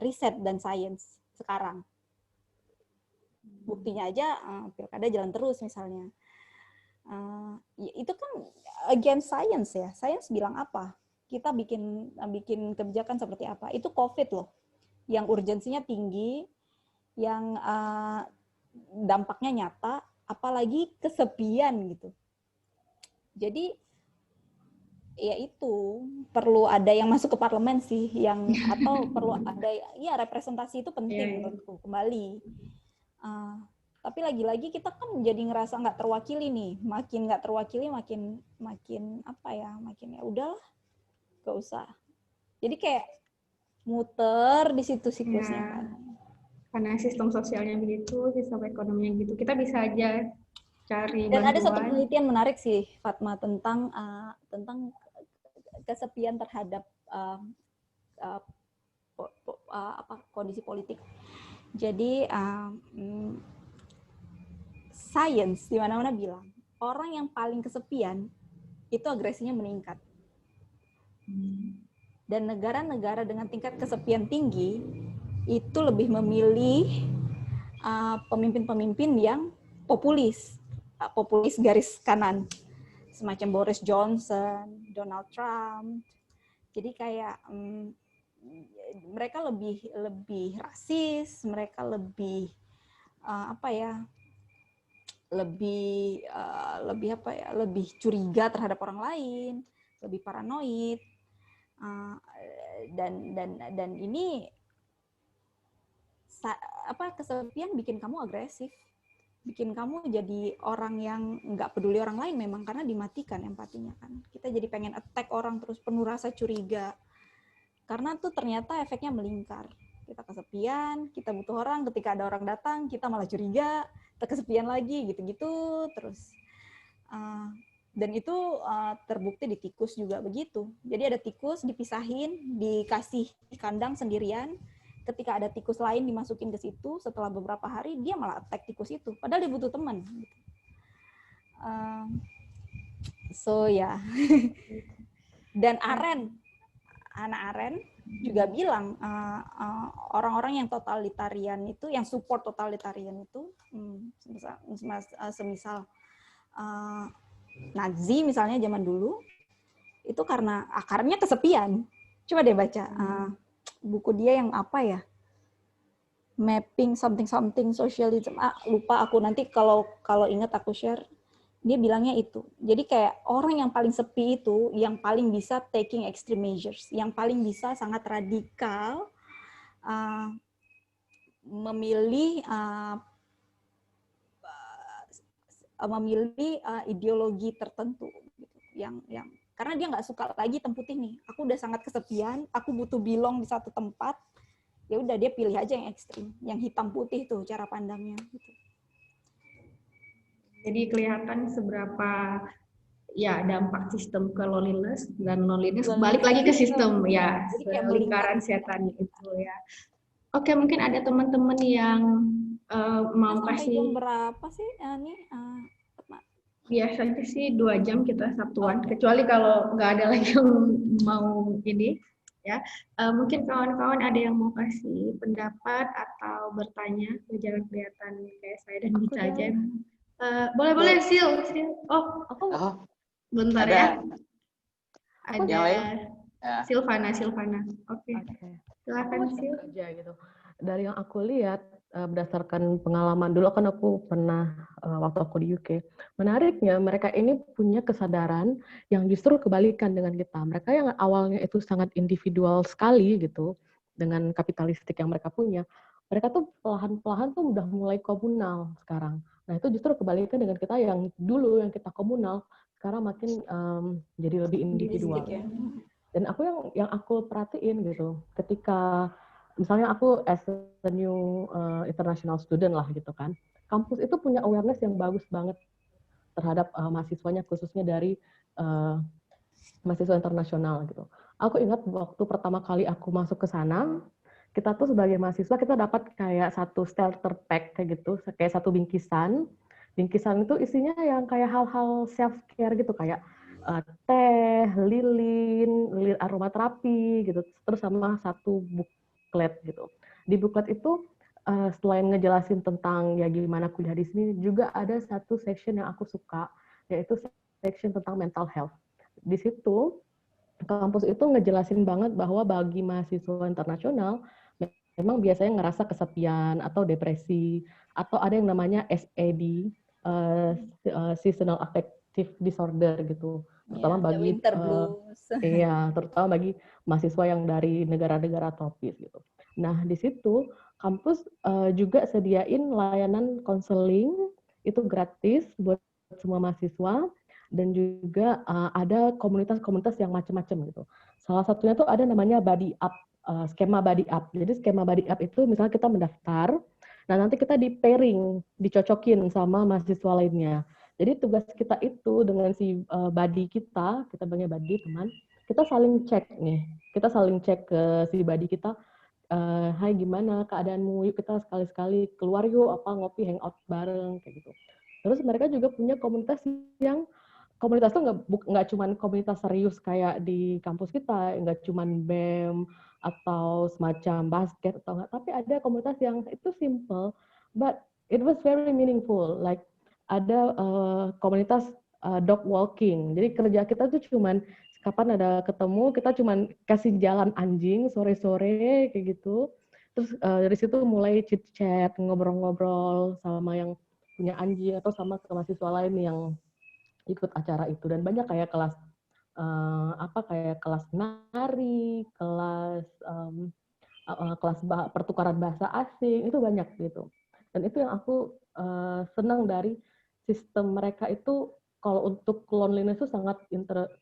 riset dan science sekarang? Buktinya aja pilkada jalan terus misalnya. Itu kan against science ya. Science bilang apa? Kita bikin kebijakan seperti apa? Itu COVID loh, yang urgensinya tinggi, yang dampaknya nyata, apalagi kesepian gitu. Jadi ya itu perlu ada yang masuk ke parlemen sih, atau perlu ada ya representasi itu penting menurutku kembali. Tapi lagi-lagi kita kan jadi ngerasa nggak terwakili nih, makin nggak terwakili makin apa ya, makin ya udahlah, nggak usah. Jadi kayak muter di situ siklusnya kan. Karena sistem sosialnya begitu, sistem ekonominya gitu, kita bisa aja cari dan bantuan. Ada satu penelitian menarik sih Fatma tentang kesepian terhadap kondisi politik. Jadi science di mana-mana bilang orang yang paling kesepian itu agresinya meningkat. Dan negara-negara dengan tingkat kesepian tinggi itu lebih memilih pemimpin-pemimpin yang populis garis kanan, semacam Boris Johnson, Donald Trump. Jadi kayak mereka lebih rasis, mereka lebih lebih curiga terhadap orang lain, lebih paranoid, dan ini kesepian bikin kamu agresif, bikin kamu jadi orang yang nggak peduli orang lain memang karena dimatikan empatinya kan. Kita jadi pengen attack orang terus, penuh rasa curiga karena tuh ternyata efeknya melingkar. kita kesepian, kita butuh orang, ketika ada orang datang kita malah curiga, kita kesepian lagi, gitu-gitu terus. Dan itu terbukti di tikus juga begitu. Jadi ada tikus dipisahin, dikasih di kandang sendirian, ketika ada tikus lain dimasukin ke situ, setelah beberapa hari dia malah attack tikus itu, padahal dia butuh teman. So ya, dan Hannah Arendt juga bilang orang-orang yang totalitarian itu, yang support totalitarian itu, semisal Nazi misalnya zaman dulu, itu karena akarnya kesepian. Coba deh baca buku dia yang apa ya, mapping something socialism. Lupa aku, nanti kalau ingat aku share. Dia bilangnya itu. Jadi kayak orang yang paling sepi itu, yang paling bisa taking extreme measures, yang paling bisa sangat radikal memilih ideologi tertentu, gitu. Yang karena dia nggak suka lagi hitam putih nih. Aku udah sangat kesepian, aku butuh belong di satu tempat. Ya udah dia pilih aja yang ekstrim, yang hitam putih tuh cara pandangnya. Gitu. Jadi kelihatan seberapa ya dampak sistem ke loneliness, dan loneliness balik lagi ke sistem ya, lingkaran setan itu ya. Oke, mungkin ada teman-teman yang mau kasih. Jam berapa sih nih? Biasanya sih 2 jam kita Sabtuan, kecuali kalau nggak ada lagi yang mau ini ya. Mungkin kawan-kawan ada yang mau kasih pendapat atau bertanya, jangan kelihatan kayak saya dan Gita aja. Boleh Sil. Oh, aku bentar ya. Ada Silvana. Oke. Silakan Sil. Gitu. Dari yang aku lihat berdasarkan pengalaman dulu, kan aku pernah waktu aku di UK. Menariknya mereka ini punya kesadaran yang justru kebalikan dengan kita. Mereka yang awalnya itu sangat individual sekali gitu dengan kapitalistik yang mereka punya. Mereka tuh perlahan-lahan tuh udah mulai komunal sekarang. Nah, itu justru kebalikan dengan kita yang dulu yang kita komunal, sekarang makin jadi lebih individual. Dan aku yang aku perhatiin gitu, ketika misalnya aku as a new international student lah gitu kan, kampus itu punya awareness yang bagus banget terhadap mahasiswanya, khususnya dari mahasiswa internasional gitu. Aku ingat waktu pertama kali aku masuk ke sana, kita tuh sebagai mahasiswa kita dapat kayak satu starter pack kayak gitu, kayak satu bingkisan. Bingkisan itu isinya yang kayak hal-hal self care gitu, kayak teh, lilin aromaterapi gitu, terus sama satu buklet gitu. Di buklet itu selain ngejelasin tentang ya gimana kuliah di sini, juga ada satu section yang aku suka, yaitu section tentang mental health. Di situ kampus itu ngejelasin banget bahwa bagi mahasiswa internasional memang biasanya ngerasa kesepian atau depresi, atau ada yang namanya SAD, seasonal affective disorder gitu, terutama bagi terutama bagi mahasiswa yang dari negara-negara tropis gitu. Nah, di situ kampus juga sediain layanan konseling itu gratis buat semua mahasiswa, dan juga ada komunitas-komunitas yang macam-macam gitu. Salah satunya tuh ada namanya Buddy Up, skema Buddy Up. Jadi skema Buddy Up itu misalnya kita mendaftar, nah nanti kita di pairing, dicocokin sama mahasiswa lainnya. Jadi tugas kita itu dengan si buddy kita panggil buddy teman, kita saling cek nih, kita saling cek ke si buddy kita, hai gimana keadaanmu, yuk kita sekali-sekali keluar yuk, ngopi, hangout bareng kayak gitu. Terus mereka juga punya komunitas itu nggak cuma komunitas serius kayak di kampus kita, nggak cuma BEM atau semacam basket atau nggak, tapi ada komunitas yang itu simple, but it was very meaningful. Like ada komunitas dog walking. Jadi kerja kita tuh cuman kapan ada ketemu, kita cuman kasih jalan anjing sore-sore kayak gitu. Terus dari situ mulai chit-chat, ngobrol-ngobrol sama yang punya anjing atau sama mahasiswa lain yang ikut acara itu. Dan banyak kayak kelas kelas nari, kelas pertukaran bahasa asing, itu banyak gitu. Dan itu yang aku senang dari sistem mereka itu, kalau untuk loneliness itu sangat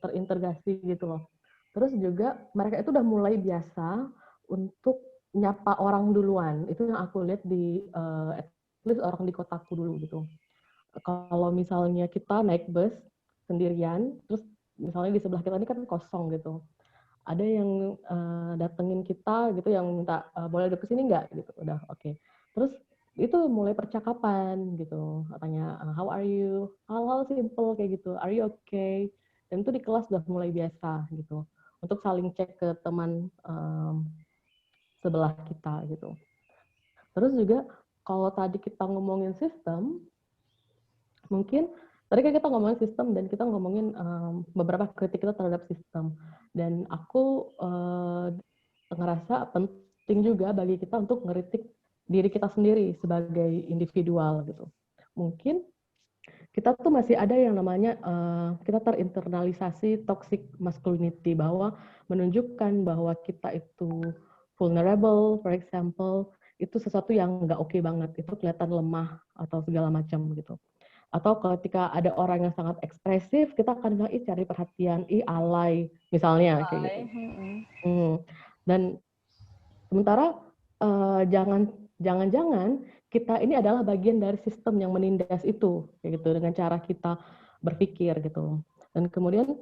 terintegrasi gitu loh. Terus juga mereka itu udah mulai biasa untuk nyapa orang duluan. Itu yang aku lihat di at least orang di kotaku dulu gitu. Kalau misalnya kita naik bus sendirian, terus misalnya di sebelah kita ini kan kosong gitu. Ada yang datengin kita gitu, yang minta boleh duduk sini nggak gitu. Udah oke. Terus itu mulai percakapan gitu. Katanya how are you? Hal-hal simple kayak gitu. Are you okay? Dan itu di kelas udah mulai biasa gitu. Untuk saling cek ke teman sebelah kita gitu. Terus juga kalau tadi kita ngomongin sistem, mungkin tadi kan kita ngomongin sistem dan kita ngomongin beberapa kritik kita terhadap sistem. Dan aku ngerasa penting juga bagi kita untuk ngeritik diri kita sendiri sebagai individual gitu. Mungkin kita tuh masih ada yang namanya kita terinternalisasi toxic masculinity, bahwa menunjukkan bahwa kita itu vulnerable, for example, itu sesuatu yang nggak oke banget, itu kelihatan lemah atau segala macam gitu. Atau ketika ada orang yang sangat ekspresif, kita akan bilang, cari perhatian, alay, misalnya kayak gitu. Dan sementara jangan-jangan kita ini adalah bagian dari sistem yang menindas itu, kayak gitu, dengan cara kita berpikir gitu. Dan kemudian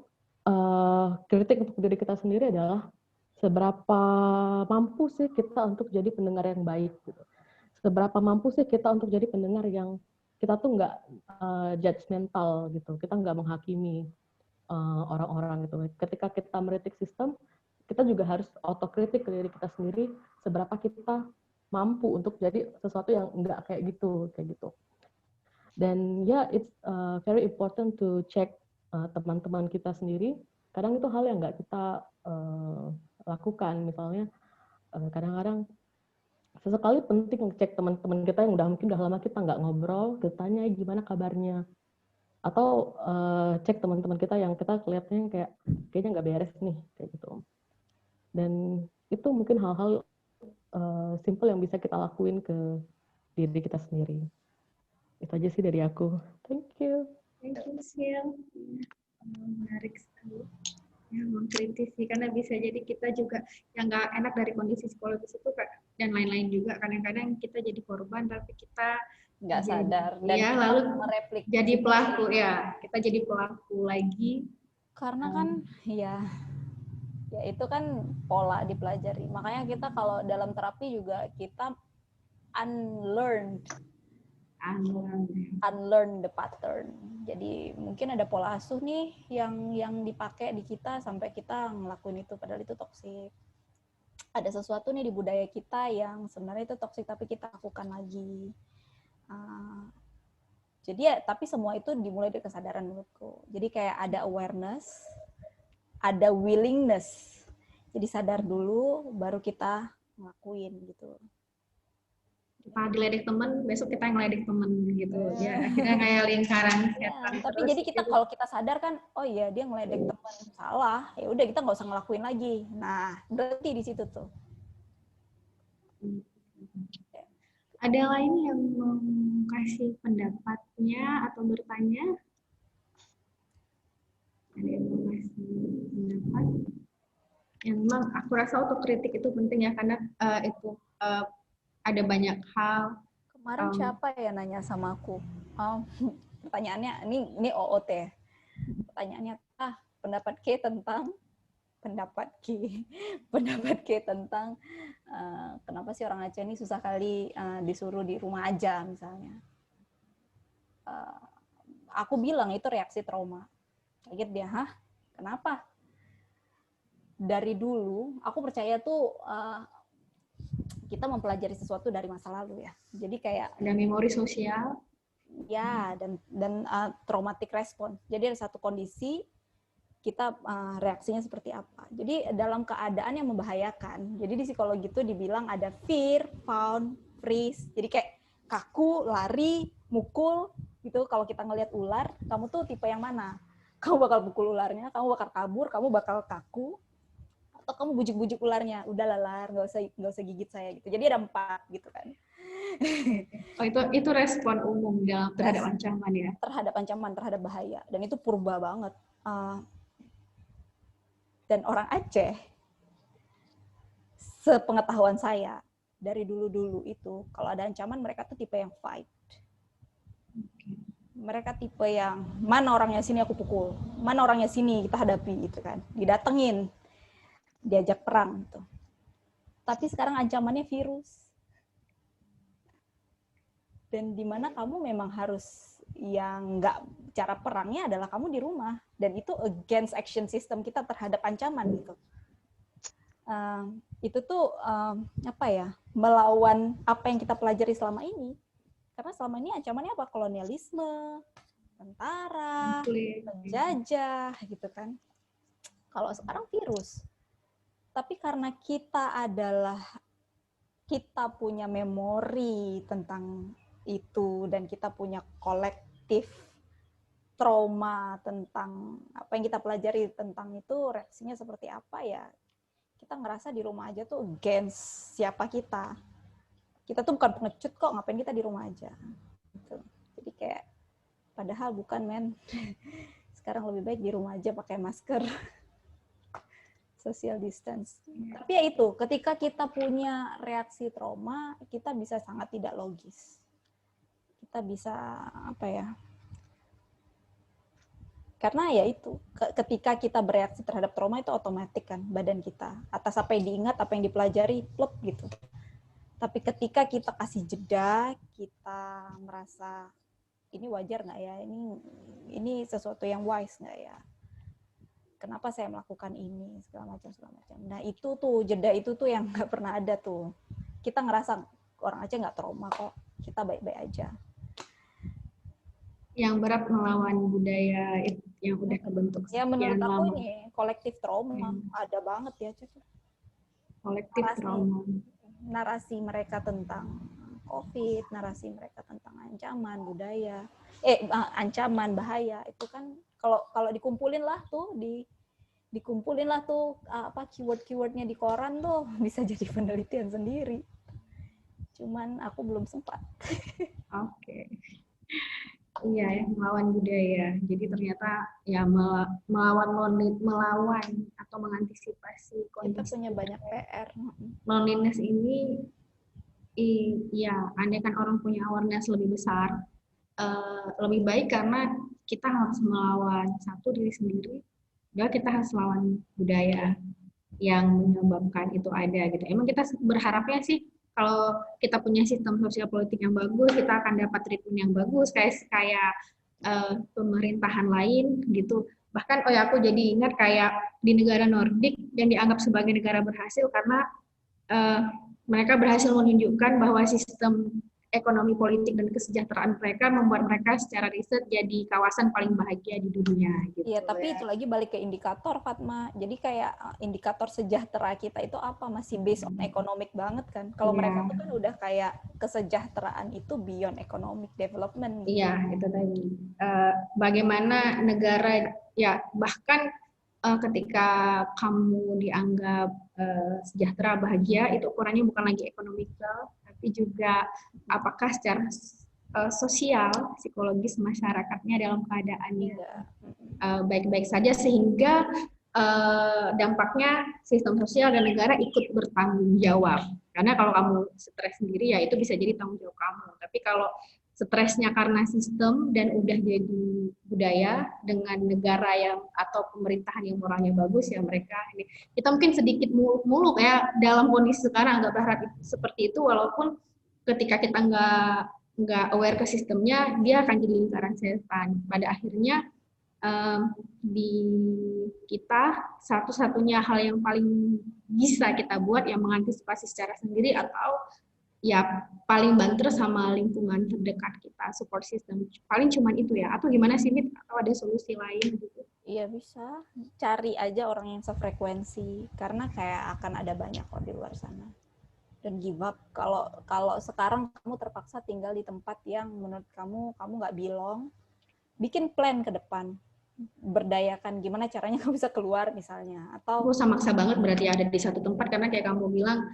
kritik untuk diri kita sendiri adalah seberapa mampu sih kita untuk jadi pendengar yang baik gitu. Seberapa mampu sih kita untuk jadi pendengar yang kita tuh nggak judgmental gitu, kita nggak menghakimi orang-orang gitu. Ketika kita meritik sistem, kita juga harus otokritik ke diri kita sendiri, seberapa kita mampu untuk jadi sesuatu yang nggak kayak gitu. Dan it's very important to check teman-teman kita sendiri. Kadang itu hal yang nggak kita lakukan, misalnya kadang-kadang sesekali penting ngecek teman-teman kita yang mungkin udah lama kita nggak ngobrol, kita tanya gimana kabarnya, atau cek teman-teman kita yang kita kelihatannya kayaknya nggak beres nih, kayak gitu. Dan itu mungkin hal-hal simple yang bisa kita lakuin ke diri kita sendiri. Itu aja sih dari aku. Thank you. Thank you, Sil. Menarik sekali. Ya, mengkritisi, karena bisa jadi kita juga yang nggak enak dari kondisi psikologis itu dan lain-lain juga, kadang-kadang kita jadi korban tapi kita nggak sadar dan ya, lalu mereplik jadi pelaku, ya kita jadi pelaku lagi karena kan ya itu kan pola dipelajari. Makanya kita kalau dalam terapi juga kita unlearn the pattern. Jadi mungkin ada pola asuh nih yang dipakai di kita sampai kita ngelakuin itu, padahal itu toksik. Ada sesuatu nih di budaya kita yang sebenarnya itu toksik tapi kita lakukan lagi. Jadi ya, tapi semua itu dimulai dari kesadaran menurutku. Jadi kayak ada awareness, ada willingness. Jadi sadar dulu, baru kita ngelakuin gitu. Kita diledek temen, besok kita yang ngeledek temen gitu. Ya, akhirnya kayak lingkaran setan. Tapi jadi kita kalau kita sadar kan, oh iya dia ngeledek temen, salah. Ya udah kita nggak usah ngelakuin lagi. Nah, berarti di situ tuh. Ada lain yang mau kasih pendapatnya atau bertanya? Ada yang mau kasih pendapat? Yang memang aku rasa otokritik itu penting ya, karena itu ada banyak hal. Kemarin siapa ya nanya sama aku? Pertanyaannya, ini OOT. Pertanyaannya, pendapat K tentang kenapa sih orang Aceh ini susah kali disuruh di rumah aja misalnya. Aku bilang itu reaksi trauma. Kaget dia, kenapa? Dari dulu, aku percaya tuh kita mempelajari sesuatu dari masa lalu ya. Jadi kayak ada memori sosial. Ya, dan traumatic response. Jadi ada satu kondisi kita reaksinya seperti apa. Jadi dalam keadaan yang membahayakan. Jadi di psikologi itu dibilang ada fear, fawn, freeze. Jadi kayak kaku, lari, mukul gitu. Kalau kita ngelihat ular, kamu tuh tipe yang mana? Kamu bakal pukul ularnya, kamu bakal kabur, kamu bakal kaku, atau kamu bujuk-bujuk ularnya, udah lalar, nggak usah gigit saya gitu. Jadi ada 4 gitu kan. Oh, itu respon umum terhadap ancaman ya? Terhadap ancaman, terhadap bahaya. Dan itu purba banget. Dan orang Aceh sepengetahuan saya dari dulu-dulu itu, kalau ada ancaman mereka tuh tipe yang fight. Mereka tipe yang mana orangnya sini aku pukul, mana orangnya sini kita hadapi gitu kan, didatengin, diajak perang gitu. Tapi sekarang ancamannya virus. Dan di mana kamu memang harus yang nggak, cara perangnya adalah kamu di rumah, dan itu against action system kita terhadap ancaman gitu. Itu tuh apa ya, melawan apa yang kita pelajari selama ini. Karena selama ini ancamannya apa? Kolonialisme, tentara, penjajah gitu kan. Kalau sekarang virus. Tapi karena kita punya memori tentang itu, dan kita punya kolektif trauma tentang apa yang kita pelajari tentang itu, reaksinya seperti apa ya, kita ngerasa di rumah aja tuh against siapa kita. Kita tuh bukan pengecut kok, ngapain kita di rumah aja gitu. Jadi kayak padahal bukan, men. Sekarang lebih baik di rumah aja pakai masker, social distance. Tapi ya itu, ketika kita punya reaksi trauma, kita bisa sangat tidak logis. Kita bisa apa ya? Karena ya itu, ketika kita bereaksi terhadap trauma itu otomatis kan badan kita atas apa yang diingat, apa yang dipelajari, plop gitu. Tapi ketika kita kasih jeda, kita merasa ini wajar nggak ya? Ini sesuatu yang wise nggak ya? Kenapa saya melakukan ini, segala macam. Nah itu tuh, jeda itu tuh yang nggak pernah ada tuh. Kita ngerasa orang Aceh nggak trauma kok, kita baik-baik aja. Yang berat melawan budaya yang udah kebentuk. Ya menurut aku ini kolektif trauma, ada banget ya Aceh. Kolektif trauma. Narasi mereka tentang COVID, narasi mereka tentang ancaman budaya, ancaman bahaya itu kan kalau dikumpulin lah tuh apa keyword-keywordnya di koran tuh bisa jadi penelitian sendiri. Cuman aku belum sempat. Oke. Iya ya, melawan budaya. Jadi ternyata ya melawan atau mengantisipasi kondisi. Kita punya banyak PR. Loneliness ini, ya, andaikan orang punya awareness lebih besar, lebih baik karena kita harus melawan satu diri sendiri, dua kita harus melawan budaya yang menyebabkan itu ada gitu. Emang kita berharapnya sih kalau kita punya sistem sosial politik yang bagus, kita akan dapat treatment yang bagus kayak pemerintahan lain gitu. Bahkan aku jadi ingat kayak di negara Nordik yang dianggap sebagai negara berhasil karena mereka berhasil menunjukkan bahwa sistem ekonomi politik dan kesejahteraan mereka membuat mereka secara riset jadi kawasan paling bahagia di dunia. Gitu. Iya, tapi itu lagi balik ke indikator, Fatma. Jadi kayak indikator sejahtera kita itu apa? Masih based on economic banget kan? Kalau mereka tuh kan udah kayak kesejahteraan itu beyond economic development. Iya, itu tadi. Bagaimana negara, ya bahkan ketika kamu dianggap sejahtera, bahagia, itu ukurannya bukan lagi ekonomikal, tapi juga apakah secara sosial, psikologis masyarakatnya dalam keadaan baik-baik saja, sehingga dampaknya sistem sosial dan negara ikut bertanggung jawab. Karena kalau kamu stres sendiri, ya itu bisa jadi tanggung jawab kamu. Tapi kalau stresnya karena sistem dan udah jadi budaya dengan negara yang atau pemerintahan yang moralnya bagus, ya mereka ini, kita mungkin sedikit muluk ya dalam kondisi sekarang, agak berharap seperti itu, walaupun ketika kita nggak aware ke sistemnya, dia akan jadi lingkaran setan. Pada akhirnya di kita satu-satunya hal yang paling bisa kita buat yang mengantisipasi secara sendiri atau ya paling banter sama lingkungan terdekat kita, support system. Paling cuman itu ya, atau gimana sih Mit? Atau ada solusi lain gitu? Iya bisa, cari aja orang yang sefrekuensi, karena kayak akan ada banyak kok di luar sana. Dan give up, kalau sekarang kamu terpaksa tinggal di tempat yang menurut kamu nggak belong, bikin plan ke depan. Berdayakan gimana caranya kamu bisa keluar misalnya, atau aku maksa banget berarti ada di satu tempat, karena kayak kamu bilang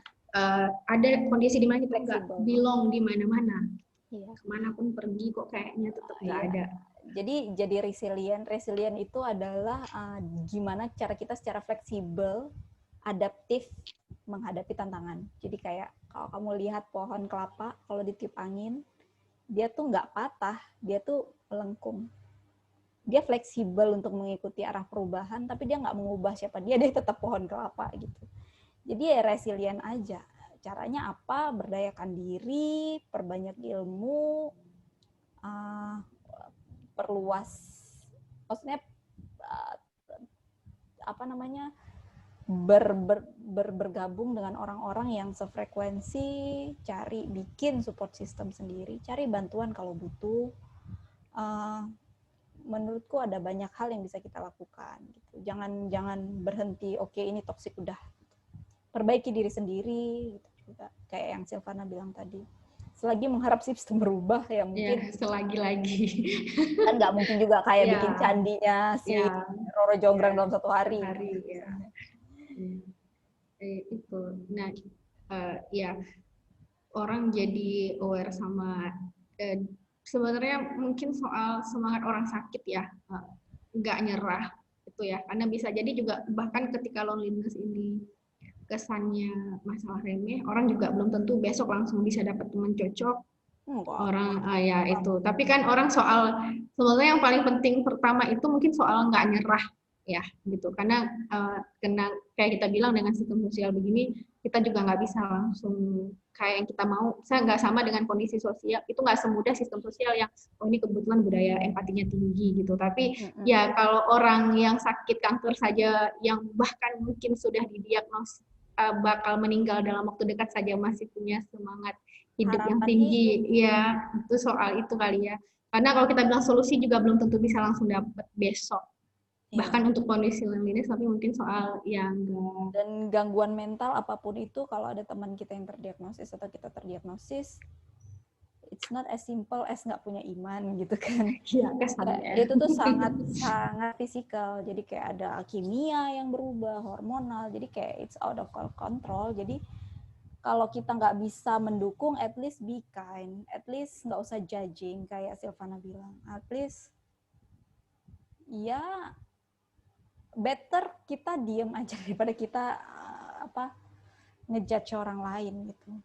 ada kondisi di mana kita nggak belong di mana-mana. Iya. Kemanapun pergi kok kayaknya tetap nggak ada. Jadi resilient itu adalah gimana cara kita secara fleksibel, adaptif menghadapi tantangan. Jadi kayak kalau kamu lihat pohon kelapa, kalau ditiup angin, dia tuh nggak patah, dia tuh melengkung. Dia fleksibel untuk mengikuti arah perubahan, tapi dia nggak mengubah siapa dia tetap pohon kelapa gitu. Jadi ya resilient aja. Caranya apa? Berdayakan diri, perbanyak ilmu, perluas, maksudnya bergabung dengan orang-orang yang sefrekuensi, bikin support system sendiri, cari bantuan kalau butuh. Menurutku ada banyak hal yang bisa kita lakukan. Gitu. Jangan berhenti. Oke, ini toksik udah. Perbaiki diri sendiri. Gitu juga. Kayak yang Silvana bilang tadi. Selagi mengharap sistem berubah ya mungkin. Ya, selagi-lagi. Kan nggak mungkin juga kayak bikin candinya si Roro Jonggrang dalam satu hari. Itu. Nah, ya orang jadi aware sama sebenarnya mungkin soal semangat orang sakit ya, nggak nyerah itu ya, karena bisa jadi juga bahkan ketika loneliness ini kesannya masalah remeh, orang juga belum tentu besok langsung bisa dapat teman cocok. Orang ya itu, tapi kan orang soal sebenarnya yang paling penting pertama itu mungkin soal nggak nyerah ya gitu, karena kayak kita bilang dengan sistem sosial begini kita juga nggak bisa langsung kayak yang kita mau. Saya nggak sama dengan kondisi sosial, itu nggak semudah sistem sosial yang ini kebetulan budaya empatinya tinggi gitu. Tapi ya kalau orang yang sakit kanker saja yang bahkan mungkin sudah didiagnos bakal meninggal dalam waktu dekat saja masih punya semangat hidup yang tinggi, ya itu soal itu kali ya. Karena kalau kita bilang solusi juga belum tentu bisa langsung dapat besok. Bahkan untuk kondisi loneliness, tapi mungkin soal yang dan gangguan mental apapun itu, kalau ada teman kita yang terdiagnosis atau kita terdiagnosis, it's not as simple as nggak punya iman gitu kan. Ya, itu tuh sangat fisikal. Jadi kayak ada kimia yang berubah, hormonal. Jadi kayak it's out of control. Jadi kalau kita nggak bisa mendukung, at least be kind, at least nggak usah judging kayak Silvana bilang, at least ya better kita diem aja daripada kita ngejudge orang lain gitu.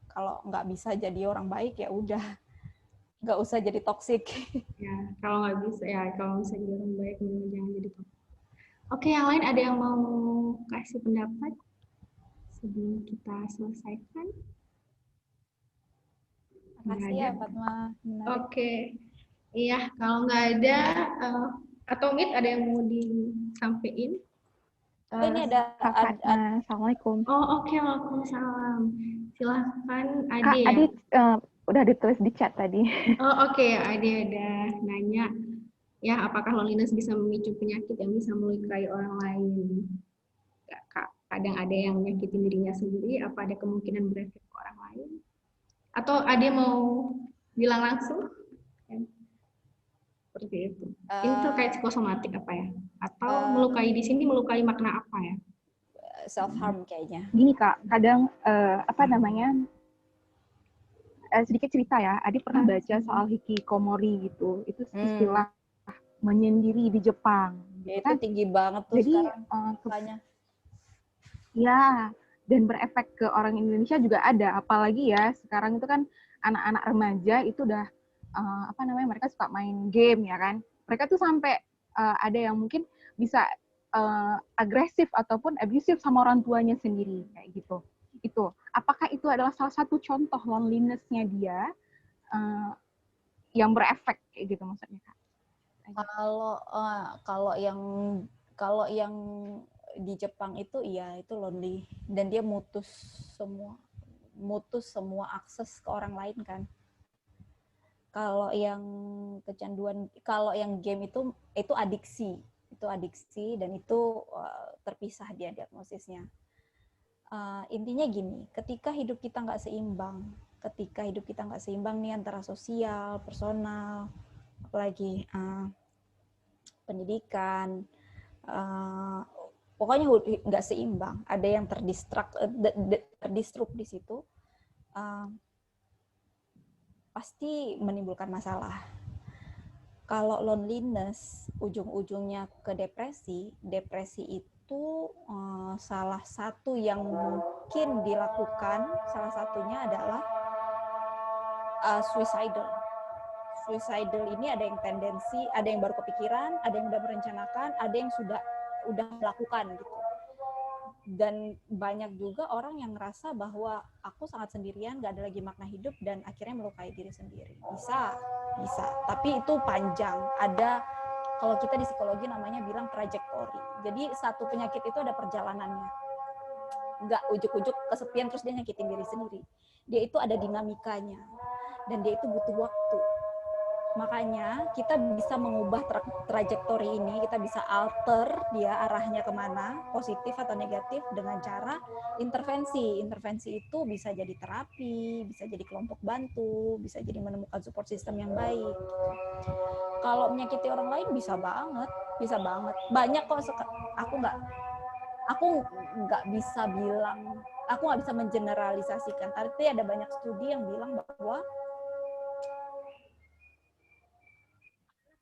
Kalau nggak bisa jadi orang baik ya udah, nggak usah jadi toksik. Ya kalau nggak bisa ya, kalau bisa jadi orang baik jangan jadi toksik. Oke, yang lain ada yang mau kasih pendapat sebelum kita selesaikan? Makasih ya Fatma. Oke. Iya, kalau nggak ada atau Mit ada yang mau disampaikan? Ini ada Assalamualaikum. Oh oke, waalaikumsalam. Silahkan Ade. Ade udah ditulis di chat tadi. Oh oke, Ade ada nanya ya, apakah loneliness bisa memicu penyakit yang bisa melukai orang lain? Kadang ada yang menyakitin dirinya sendiri, apa ada kemungkinan berefek ke orang lain? Atau Ade mau bilang langsung? Seperti itu. Ini terkait psikosomatik apa ya? Atau melukai di sini melukai makna apa ya? Self harm kayaknya. Gini Kak, kadang sedikit cerita ya. Adi pernah baca soal hikikomori gitu. Itu istilah menyendiri di Jepang. Ya, itu tinggi banget tuh. Jadi sekarang. Ya, dan berefek ke orang Indonesia juga ada. Apalagi ya sekarang itu kan anak-anak remaja itu udah mereka suka main game ya kan. Mereka tuh sampai ada yang mungkin bisa agresif ataupun abusif sama orang tuanya sendiri kayak gitu. Itu apakah itu adalah salah satu contoh loneliness-nya dia yang berefek kayak gitu maksudnya Kak? Kalau yang di Jepang itu iya itu lonely, dan dia mutus semua akses ke orang lain kan. Kalau yang kecanduan, kalau yang game itu adiksi dan itu terpisah dia diagnosisnya. Intinya gini, ketika hidup kita nggak seimbang nih antara sosial, personal, apalagi pendidikan, pokoknya nggak seimbang, ada yang terdistrup di situ, pasti menimbulkan masalah. Kalau loneliness ujung-ujungnya ke depresi itu salah satu yang mungkin dilakukan, salah satunya adalah suicidal. Suicidal ini ada yang tendensi, ada yang baru kepikiran, ada yang udah merencanakan, ada yang udah melakukan gitu. Dan banyak juga orang yang ngerasa bahwa aku sangat sendirian, gak ada lagi makna hidup, dan akhirnya melukai diri sendiri. Bisa. Tapi itu panjang. Ada, kalau kita di psikologi namanya bilang trajektori. Jadi satu penyakit itu ada perjalanannya. Nggak ujuk-ujuk kesepian terus dia nyakitin diri sendiri. Dia itu ada dinamikanya. Dan dia itu butuh waktu. Makanya kita bisa mengubah trajektori ini, kita bisa alter dia arahnya kemana, positif atau negatif, dengan cara intervensi. Intervensi itu bisa jadi terapi, bisa jadi kelompok bantu, bisa jadi menemukan support system yang baik. Kalau menyakiti orang lain bisa banget. Banyak kok, aku nggak bisa bilang, aku nggak bisa mengeneralisasikan. Tapi ada banyak studi yang bilang bahwa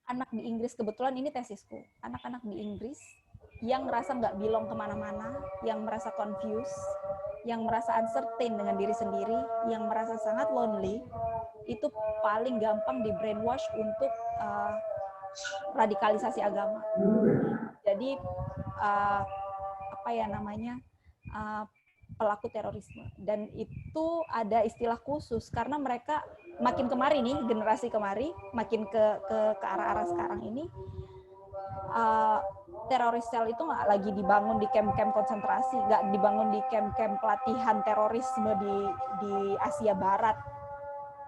anak di Inggris, kebetulan ini tesisku, anak-anak di Inggris yang merasa nggak belong kemana-mana, yang merasa confused, yang merasa uncertain dengan diri sendiri, yang merasa sangat lonely, itu paling gampang di brainwash untuk radikalisasi agama. Jadi pelaku terorisme. Dan itu ada istilah khusus karena mereka makin kemari nih, generasi kemari, makin ke arah-arah sekarang ini, teroris sel itu nggak lagi dibangun di camp-camp konsentrasi, nggak dibangun di camp-camp pelatihan terorisme di Asia Barat.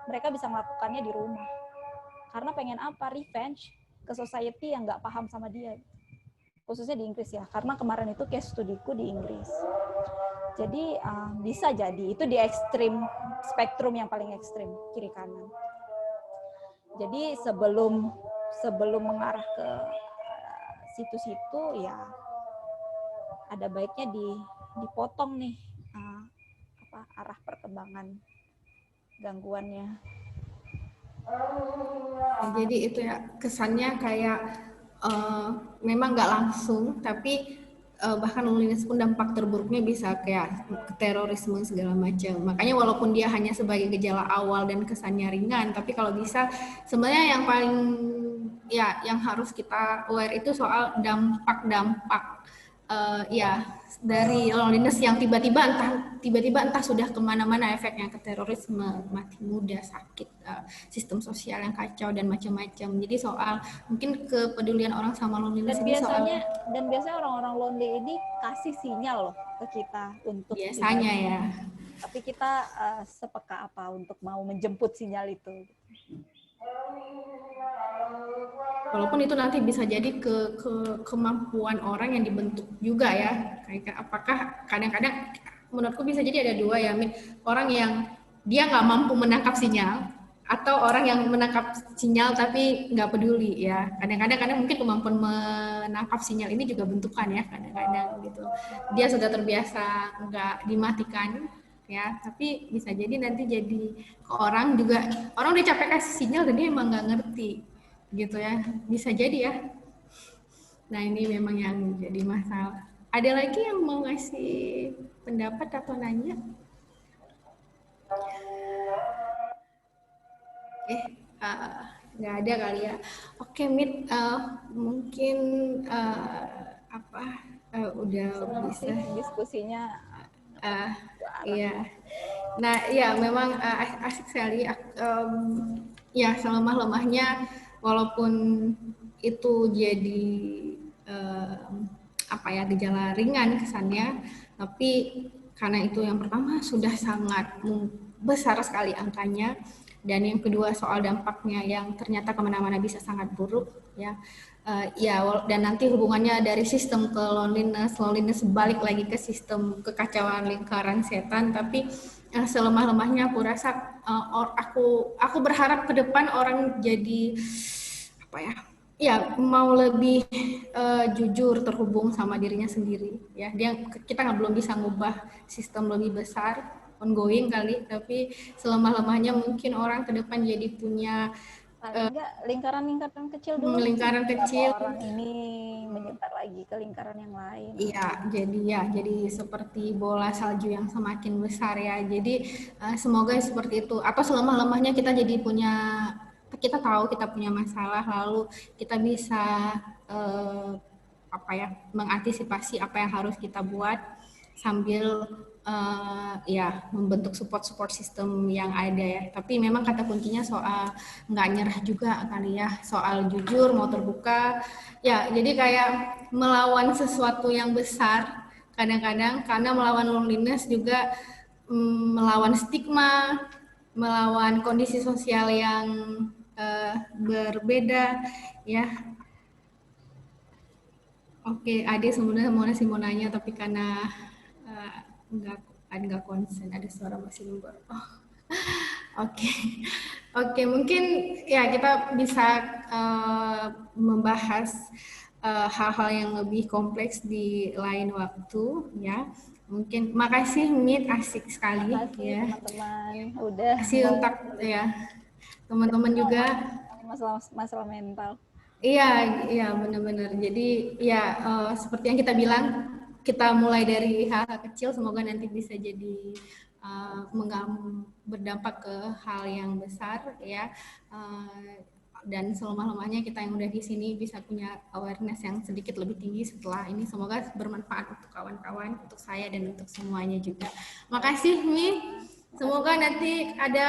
Mereka bisa melakukannya di rumah. Karena pengen apa? Revenge ke society yang nggak paham sama dia. Khususnya di Inggris ya, karena kemarin itu case studiku di Inggris. Jadi bisa jadi itu di ekstrim spektrum yang paling ekstrim, kiri kanan. Jadi sebelum mengarah ke situ-situ ya ada baiknya dipotong nih arah perkembangan gangguannya. Jadi itu ya kesannya kayak memang nggak langsung, tapi bahkan loneliness pun dampak terburuknya bisa kayak terorisme segala macam. Makanya walaupun dia hanya sebagai gejala awal dan kesannya ringan, tapi kalau bisa sebenarnya yang paling yang harus kita aware itu soal dampak dari loneliness yang tiba-tiba entah sudah kemana-mana efeknya, ke terorisme, mati muda, sakit, sistem sosial yang kacau dan macam-macam. Jadi soal mungkin kepedulian orang sama loneliness dan biasanya orang-orang lonely ini kasih sinyal loh ke kita untuk biasanya ya. Tapi kita sepeka apa untuk mau menjemput sinyal itu? Walaupun itu nanti bisa jadi kemampuan orang yang dibentuk juga ya. Kayak apakah kadang-kadang menurutku bisa jadi ada dua ya, orang yang dia nggak mampu menangkap sinyal atau orang yang menangkap sinyal tapi nggak peduli ya. Kadang-kadang mungkin kemampuan menangkap sinyal ini juga bentukan ya kadang-kadang gitu. Dia sudah terbiasa nggak dimatikan ya, tapi bisa jadi nanti jadi ke orang juga, orang udah capek kasih sinyal dan dia emang nggak ngerti gitu ya, bisa jadi ya. Nah ini memang yang jadi masalah. Ada lagi yang mau ngasih pendapat atau nanya? Nggak ada kali ya. Oke, Mit, mungkin udah bisa diskusinya. Iya. Nah, ya memang asik sekali. Ya selemah-lemahnya, walaupun itu jadi gejala ringan kesannya, tapi karena itu yang pertama sudah sangat besar sekali angkanya, dan yang kedua soal dampaknya yang ternyata kemana-mana bisa sangat buruk ya. Dan nanti hubungannya dari sistem ke loneliness balik lagi ke sistem kekacauan lingkaran setan. Tapi selemah-lemahnya aku rasa aku berharap ke depan orang jadi mau lebih jujur, terhubung sama dirinya sendiri ya. Kita belum bisa ngubah sistem lebih besar, ongoing kali, tapi selemah-lemahnya mungkin orang ke depan jadi punya paling enggak lingkaran-lingkaran kecil dulu. Lingkaran kecil. Orang ini menyebar lagi ke lingkaran yang lain. Iya, jadi seperti bola salju yang semakin besar ya. Jadi semoga seperti itu. Atau selemah-lemahnya kita jadi kita tahu kita punya masalah, lalu kita bisa mengantisipasi apa yang harus kita buat sambil ya membentuk support system yang ada ya. Tapi memang kata kuncinya soal nggak nyerah juga kali ya, soal jujur, mau terbuka. Ya, jadi kayak melawan sesuatu yang besar kadang-kadang, karena melawan loneliness juga melawan stigma, melawan kondisi sosial yang berbeda ya. Oke, Ade sebenarnya mau nanya tapi karena nggak konsen, ada suara masih lumbar. Oke, mungkin ya kita bisa membahas hal-hal yang lebih kompleks di lain waktu ya. Mungkin makasih Mit, asik sekali. Makasih ya teman-teman, udah kasih untuk ya teman-teman juga masalah mental. Iya benar-benar. Jadi ya seperti yang kita bilang, kita mulai dari hal-hal kecil, semoga nanti bisa jadi berdampak ke hal yang besar ya. Dan selemah-lemahnya kita yang udah di sini bisa punya awareness yang sedikit lebih tinggi setelah ini. Semoga bermanfaat untuk kawan-kawan, untuk saya dan untuk semuanya juga. Makasih Mi. Semoga nanti ada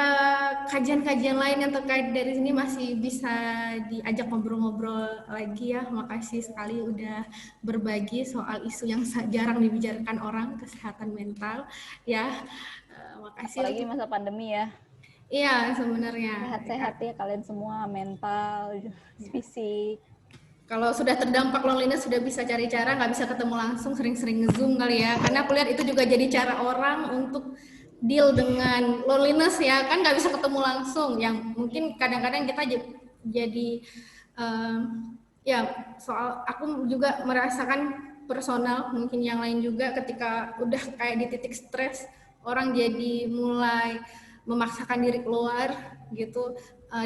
kajian-kajian lain yang terkait dari sini masih bisa diajak ngobrol-ngobrol lagi ya. Makasih sekali udah berbagi soal isu yang jarang dibicarakan orang, kesehatan mental ya. Makasih. Apalagi masa pandemi ya. Iya sebenarnya. Sehat-sehat ya kalian semua, mental, fisik. Kalau sudah terdampak loneliness sudah bisa cari cara, nggak bisa ketemu langsung, sering-sering nge-zoom kali ya. Karena aku lihat itu juga jadi cara orang untuk deal dengan loneliness ya, kan nggak bisa ketemu langsung. Yang mungkin kadang-kadang kita jadi ya soal aku juga merasakan personal, mungkin yang lain juga ketika udah kayak di titik stres, orang jadi mulai memaksakan diri keluar gitu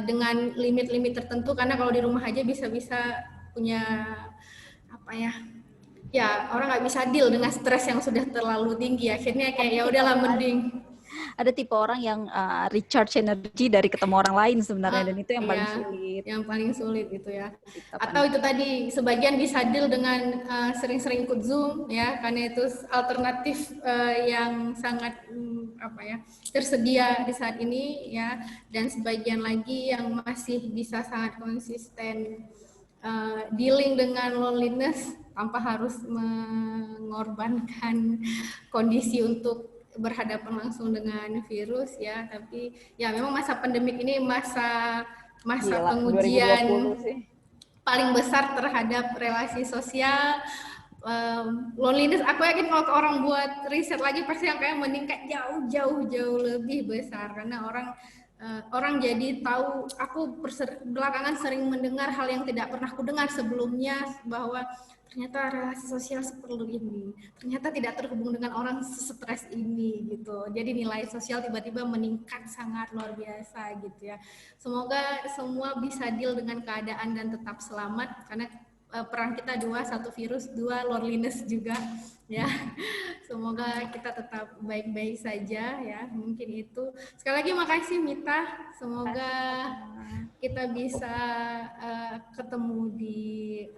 dengan limit-limit tertentu, karena kalau di rumah aja bisa-bisa punya orang nggak bisa deal dengan stres yang sudah terlalu tinggi, akhirnya kayak ya udahlah mending. Ada tipe orang yang recharge energi dari ketemu orang lain sebenarnya, dan itu yang paling sulit. Yang paling sulit gitu ya. Atau itu tadi sebagian bisa deal dengan sering-sering ikut Zoom ya, karena itu alternatif yang sangat tersedia di saat ini ya. Dan sebagian lagi yang masih bisa sangat konsisten dealing dengan loneliness tanpa harus mengorbankan kondisi untuk berhadapan langsung dengan virus ya. Tapi ya memang masa pandemik ini masa pengujian paling besar terhadap relasi sosial. Loneliness aku yakin kalau orang buat riset lagi pasti yang kayak meningkat jauh lebih besar, karena orang jadi tahu. Aku belakangan sering mendengar hal yang tidak pernah aku dengar sebelumnya, bahwa ternyata relasi sosial seperti ini, ternyata tidak terhubung dengan orang stres ini gitu. Jadi nilai sosial tiba-tiba meningkat sangat luar biasa gitu ya. Semoga semua bisa deal dengan keadaan dan tetap selamat, karena perang kita dua, satu virus, dua loneliness juga ya. Semoga kita tetap baik-baik saja ya. Mungkin itu. Sekali lagi makasih Mita. Semoga kita bisa ketemu di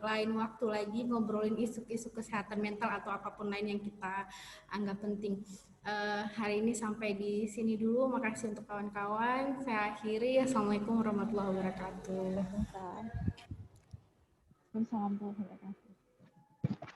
lain waktu lagi ngobrolin isu-isu kesehatan mental atau apapun lain yang kita anggap penting. Hari ini sampai di sini dulu. Makasih untuk kawan-kawan. Saya akhiri. Assalamualaikum warahmatullahi wabarakatuh. Assalamualaikum warahmatullahi wabarakatuh.